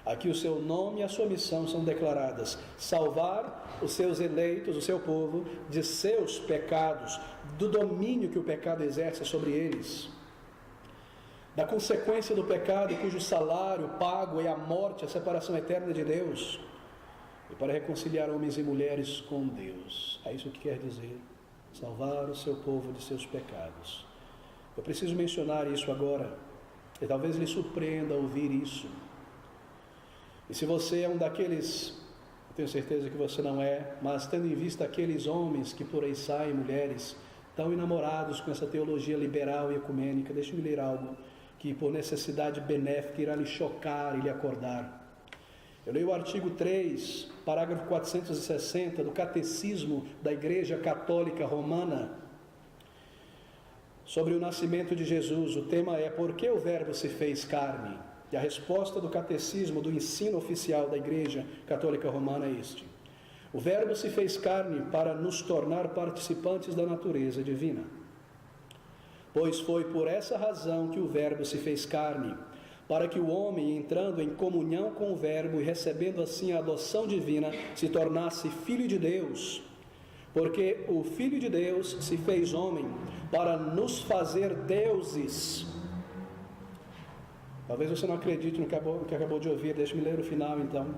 Aqui o seu nome e a sua missão são declaradas: salvar os seus eleitos, o seu povo, de seus pecados, do domínio que o pecado exerce sobre eles, da consequência do pecado, cujo salário pago é a morte, a separação eterna de Deus, e para reconciliar homens e mulheres com Deus. É isso que quer dizer salvar o seu povo de seus pecados. Eu preciso mencionar isso agora, e talvez lhe surpreenda ouvir isso. E se você é um daqueles, eu tenho certeza que você não é, mas tendo em vista aqueles homens que por aí saem, mulheres, tão enamorados com essa teologia liberal e ecumênica, deixe-me ler algo que por necessidade benéfica irá lhe chocar e lhe acordar. Eu leio o artigo 3, parágrafo 460 do Catecismo da Igreja Católica Romana, sobre o nascimento de Jesus. O tema é: por que o Verbo se fez carne? E a resposta do Catecismo, do ensino oficial da Igreja Católica Romana é este: o Verbo se fez carne para nos tornar participantes da natureza divina. Pois foi por essa razão que o Verbo se fez carne, para que o homem, entrando em comunhão com o Verbo e recebendo assim a adoção divina, se tornasse filho de Deus. Porque o Filho de Deus se fez homem para nos fazer deuses. Talvez você não acredite no que acabou de ouvir, deixe-me ler o final então.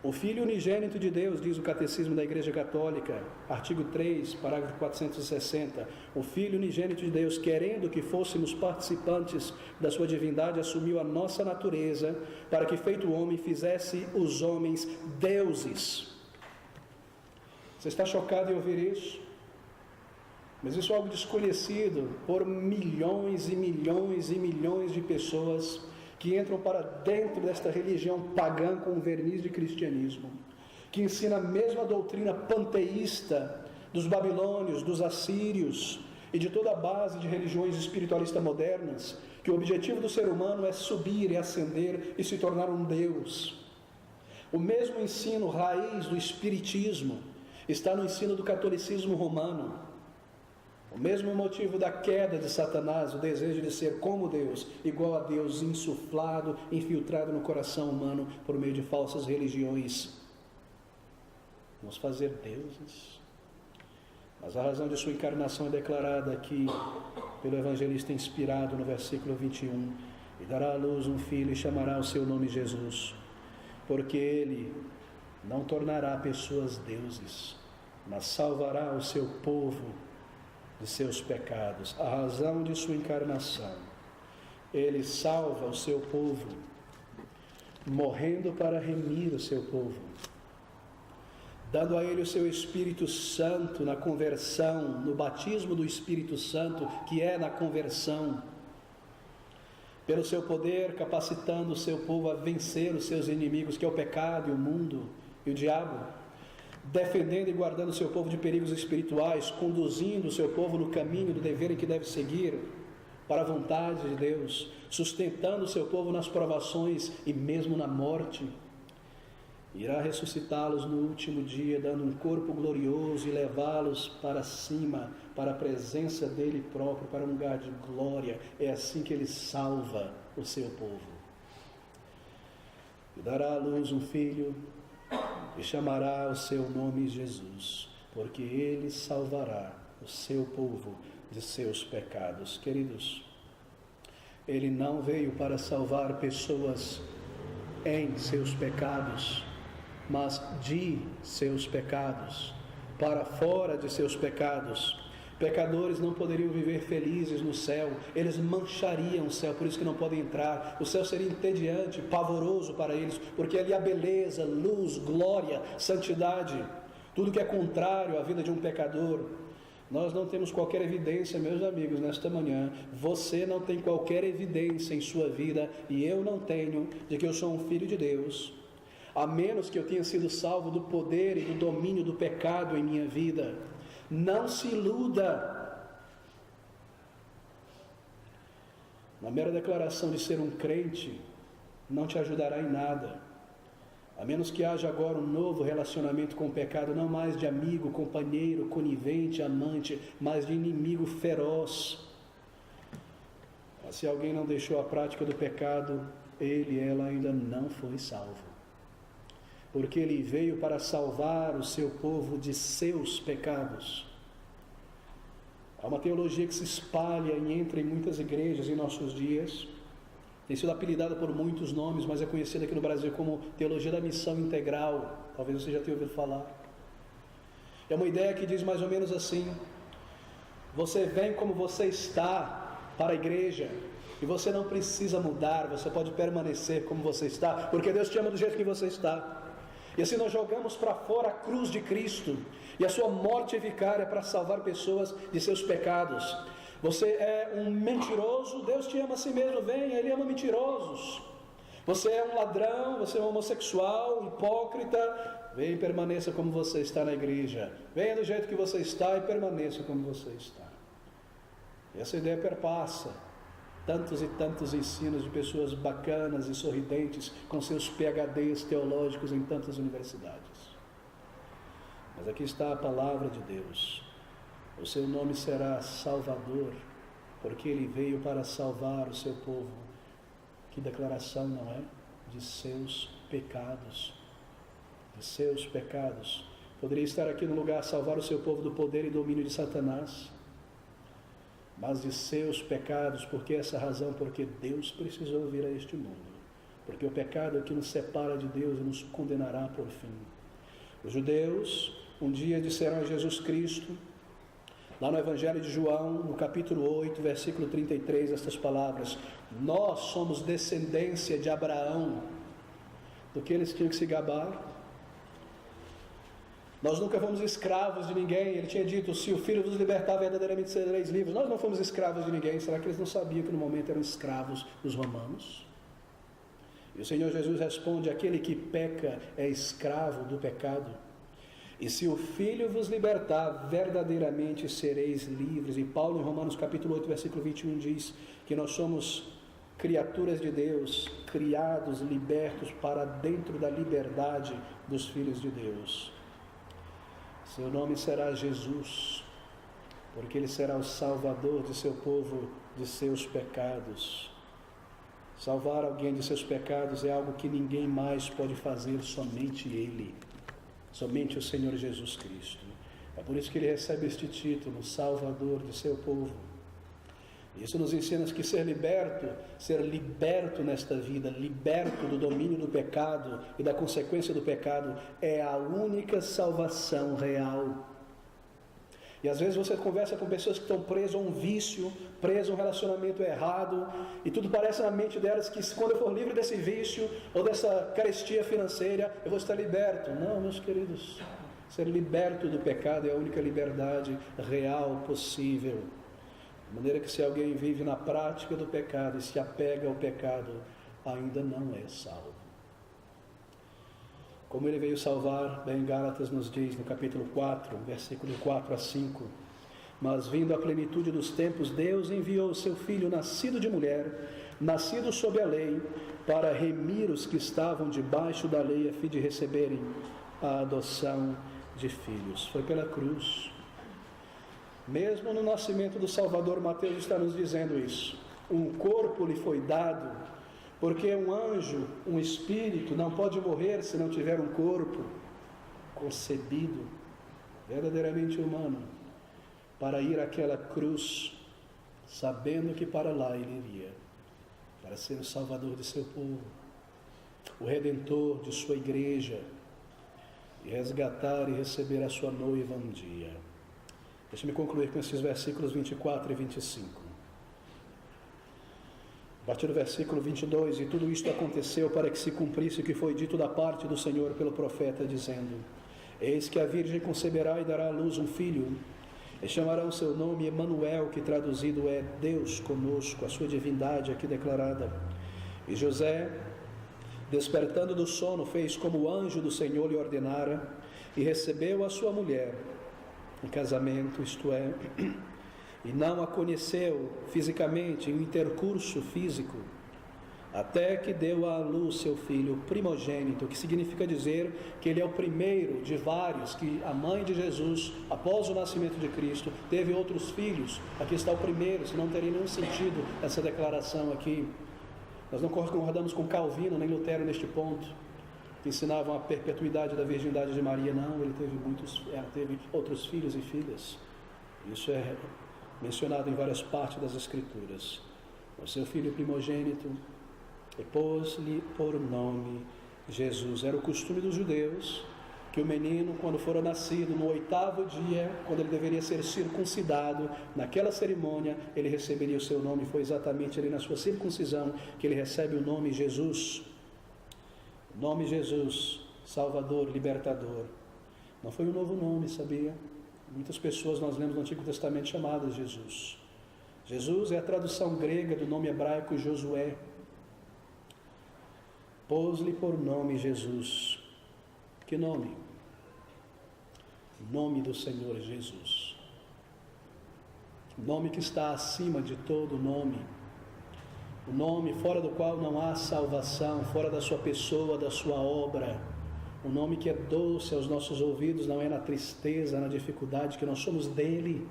O Filho unigênito de Deus, diz o Catecismo da Igreja Católica, artigo 3, parágrafo 460, o Filho unigênito de Deus, querendo que fôssemos participantes da sua divindade, assumiu a nossa natureza, para que, feito homem, fizesse os homens deuses. Você está chocado em ouvir isso? Mas isso é algo desconhecido por milhões e milhões e milhões de pessoas que entram para dentro desta religião pagã com verniz de cristianismo, que ensina a mesma doutrina panteísta dos babilônios, dos assírios e de toda a base de religiões espiritualistas modernas, que o objetivo do ser humano é subir e ascender e se tornar um Deus. O mesmo ensino raiz do espiritismo está no ensino do catolicismo romano. O mesmo motivo da queda de Satanás, o desejo de ser como Deus, igual a Deus, insuflado, infiltrado no coração humano por meio de falsas religiões. Vamos fazer deuses. Mas a razão de sua encarnação é declarada aqui pelo evangelista inspirado no versículo 21. E dará à luz um filho e chamará o seu nome Jesus, porque ele não tornará pessoas deuses, mas salvará o seu povo de seus pecados. A razão de sua encarnação: ele salva o seu povo, morrendo para remir o seu povo, dando a ele o seu Espírito Santo na conversão, no batismo do Espírito Santo, que é na conversão, pelo seu poder capacitando o seu povo a vencer os seus inimigos, que é o pecado e o mundo e o diabo, defendendo e guardando o seu povo de perigos espirituais, conduzindo o seu povo no caminho do dever em que deve seguir, para a vontade de Deus, sustentando o seu povo nas provações e mesmo na morte. Irá ressuscitá-los no último dia, dando um corpo glorioso e levá-los para cima, para a presença dele próprio, para um lugar de glória. É assim que ele salva o seu povo. E dará à luz um filho, e chamará o seu nome Jesus, porque ele salvará o seu povo de seus pecados. Queridos, ele não veio para salvar pessoas em seus pecados, mas de seus pecados, para fora de seus pecados. Pecadores não poderiam viver felizes no céu, eles manchariam o céu, por isso que não podem entrar. O céu seria entediante, pavoroso para eles, porque ali há beleza, luz, glória, santidade, tudo que é contrário à vida de um pecador. Nós não temos qualquer evidência, meus amigos, nesta manhã. Você não tem qualquer evidência em sua vida, e eu não tenho, de que eu sou um filho de Deus, a menos que eu tenha sido salvo do poder e do domínio do pecado em minha vida. Não se iluda. Na mera declaração de ser um crente não te ajudará em nada, a menos que haja agora um novo relacionamento com o pecado, não mais de amigo, companheiro, conivente, amante, mas de inimigo feroz. Mas se alguém não deixou a prática do pecado, ela ainda não foi salvo, porque ele veio para salvar o seu povo de seus pecados. Há uma teologia que se espalha e entra em muitas igrejas em nossos dias, tem sido apelidada por muitos nomes, mas é conhecida aqui no Brasil como teologia da missão integral. Talvez você já tenha ouvido falar. É uma ideia que diz mais ou menos assim: você vem como você está para a igreja, e você não precisa mudar, você pode permanecer como você está, porque Deus te ama do jeito que você está. E assim nós jogamos para fora a cruz de Cristo e a sua morte vicária para salvar pessoas de seus pecados. Você é um mentiroso, Deus te ama a si mesmo, venha, Ele ama mentirosos. Você é um ladrão, você é um homossexual, hipócrita, venha e permaneça como você está na igreja. Venha do jeito que você está e permaneça como você está. E essa ideia perpassa tantos e tantos ensinos de pessoas bacanas e sorridentes com seus PhDs teológicos em tantas universidades. Mas aqui está a palavra de Deus. O seu nome será Salvador, porque ele veio para salvar o seu povo. Que declaração, não é? De seus pecados. De seus pecados. Poderia estar aqui no lugar salvar o seu povo do poder e domínio de Satanás, mas de seus pecados. Por que essa razão? Porque Deus precisou vir a este mundo, porque o pecado é que nos separa de Deus e nos condenará por fim. Os judeus um dia disseram a Jesus Cristo, lá no Evangelho de João, no capítulo 8, versículo 33, estas palavras: nós somos descendência de Abraão. Do que eles tinham que se gabar? Nós nunca fomos escravos de ninguém. Ele tinha dito: se o Filho vos libertar, verdadeiramente sereis livres. Nós não fomos escravos de ninguém. Será que eles não sabiam que no momento eram escravos dos romanos? E o Senhor Jesus responde: aquele que peca é escravo do pecado. E se o Filho vos libertar, verdadeiramente sereis livres. E Paulo, em Romanos capítulo 8, versículo 21, diz que nós somos criaturas de Deus, criados, libertos para dentro da liberdade dos filhos de Deus. Seu nome será Jesus, porque Ele será o Salvador de seu povo, de seus pecados. Salvar alguém de seus pecados é algo que ninguém mais pode fazer, somente Ele. Somente o Senhor Jesus Cristo. É por isso que Ele recebe este título, Salvador de seu povo. Isso nos ensina que ser liberto nesta vida, liberto do domínio do pecado e da consequência do pecado, é a única salvação real. E às vezes você conversa com pessoas que estão presas a um vício, presas a um relacionamento errado, e tudo parece na mente delas que quando eu for livre desse vício ou dessa carestia financeira, eu vou estar liberto. Não, meus queridos, ser liberto do pecado é a única liberdade real possível. De maneira que se alguém vive na prática do pecado e se apega ao pecado, ainda não é salvo. Como Ele veio salvar, bem, Gálatas nos diz no capítulo 4, versículo 4 a 5, mas vindo a plenitude dos tempos, Deus enviou o seu Filho, nascido de mulher, nascido sob a lei, para remir os que estavam debaixo da lei, a fim de receberem a adoção de filhos. Foi pela cruz. Mesmo no nascimento do Salvador, Mateus está nos dizendo isso. Um corpo lhe foi dado, porque um anjo, um espírito, não pode morrer se não tiver um corpo concebido, verdadeiramente humano, para ir àquela cruz, sabendo que para lá ele iria, para ser o Salvador de seu povo, o Redentor de sua igreja, e resgatar e receber a sua noiva um dia. Deixa-me concluir com esses versículos 24 e 25. A partir do versículo 22, e tudo isto aconteceu para que se cumprisse o que foi dito da parte do Senhor pelo profeta, dizendo: eis que a virgem conceberá e dará à luz um filho, e chamarão o seu nome Emanuel, que traduzido é Deus conosco, a sua divindade aqui declarada. E José, despertando do sono, fez como o anjo do Senhor lhe ordenara, e recebeu a sua mulher em casamento, isto é, e não a conheceu fisicamente, em intercurso físico, até que deu à luz seu filho primogênito, que significa dizer que ele é o primeiro de vários, que a mãe de Jesus, após o nascimento de Cristo, teve outros filhos. Aqui está o primeiro, senão não teria nenhum sentido essa declaração aqui. Nós não concordamos com Calvino nem Lutero neste ponto, que ensinavam a perpetuidade da virgindade de Maria. Não, ele teve outros filhos e filhas. Isso é mencionado em várias partes das Escrituras. O seu filho primogênito, e pôs-lhe por nome Jesus. Era o costume dos judeus que o menino, quando fora nascido, no 8º dia, quando ele deveria ser circuncidado, naquela cerimônia, ele receberia o seu nome. Foi exatamente ali na sua circuncisão que ele recebe o nome Jesus. O nome Jesus, Salvador, Libertador. Não foi um novo nome, sabia? Muitas pessoas nós lemos no Antigo Testamento chamadas Jesus. Jesus é a tradução grega do nome hebraico Josué. Pôs-lhe por nome Jesus. Que nome? O nome do Senhor Jesus. O nome que está acima de todo nome. O nome fora do qual não há salvação, fora da sua pessoa, da sua obra. O nome que é doce aos nossos ouvidos, não é na tristeza, na dificuldade, que nós somos dele.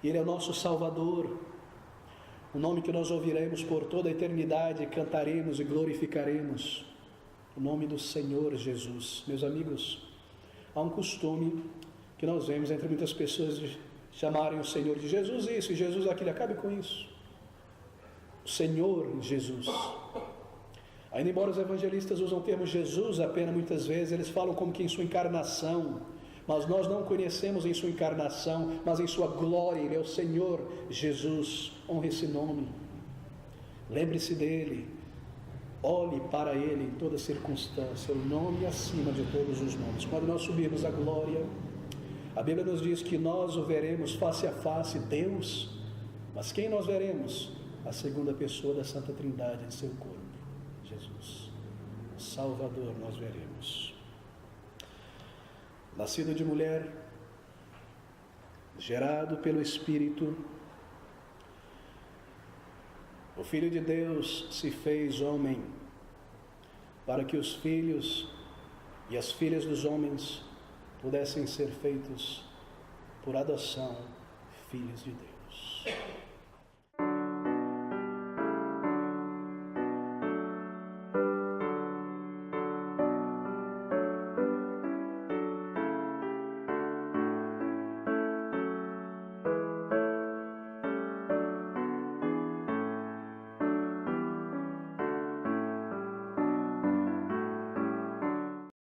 Ele é o nosso Salvador. O nome que nós ouviremos por toda a eternidade, cantaremos e glorificaremos. O nome do Senhor Jesus. Meus amigos, há um costume que nós vemos entre muitas pessoas de chamarem o Senhor de Jesus isso e Jesus aquilo. Acabe com isso. O Senhor Jesus. Ainda embora os evangelistas usam o termo Jesus apenas, muitas vezes eles falam como que em sua encarnação, mas nós não conhecemos em sua encarnação, mas em sua glória. Ele é o Senhor Jesus. Honre esse nome, lembre-se dele, olhe para ele em toda circunstância, o nome acima de todos os nomes. Quando nós subirmos a glória, a Bíblia nos diz que nós o veremos face a face, Deus, mas quem nós veremos? A segunda pessoa da Santa Trindade em seu corpo, Jesus, o Salvador, nós veremos. nascido de mulher, gerado pelo Espírito, o Filho de Deus se fez homem para que os filhos e as filhas dos homens pudessem ser feitos por adoção filhos de Deus.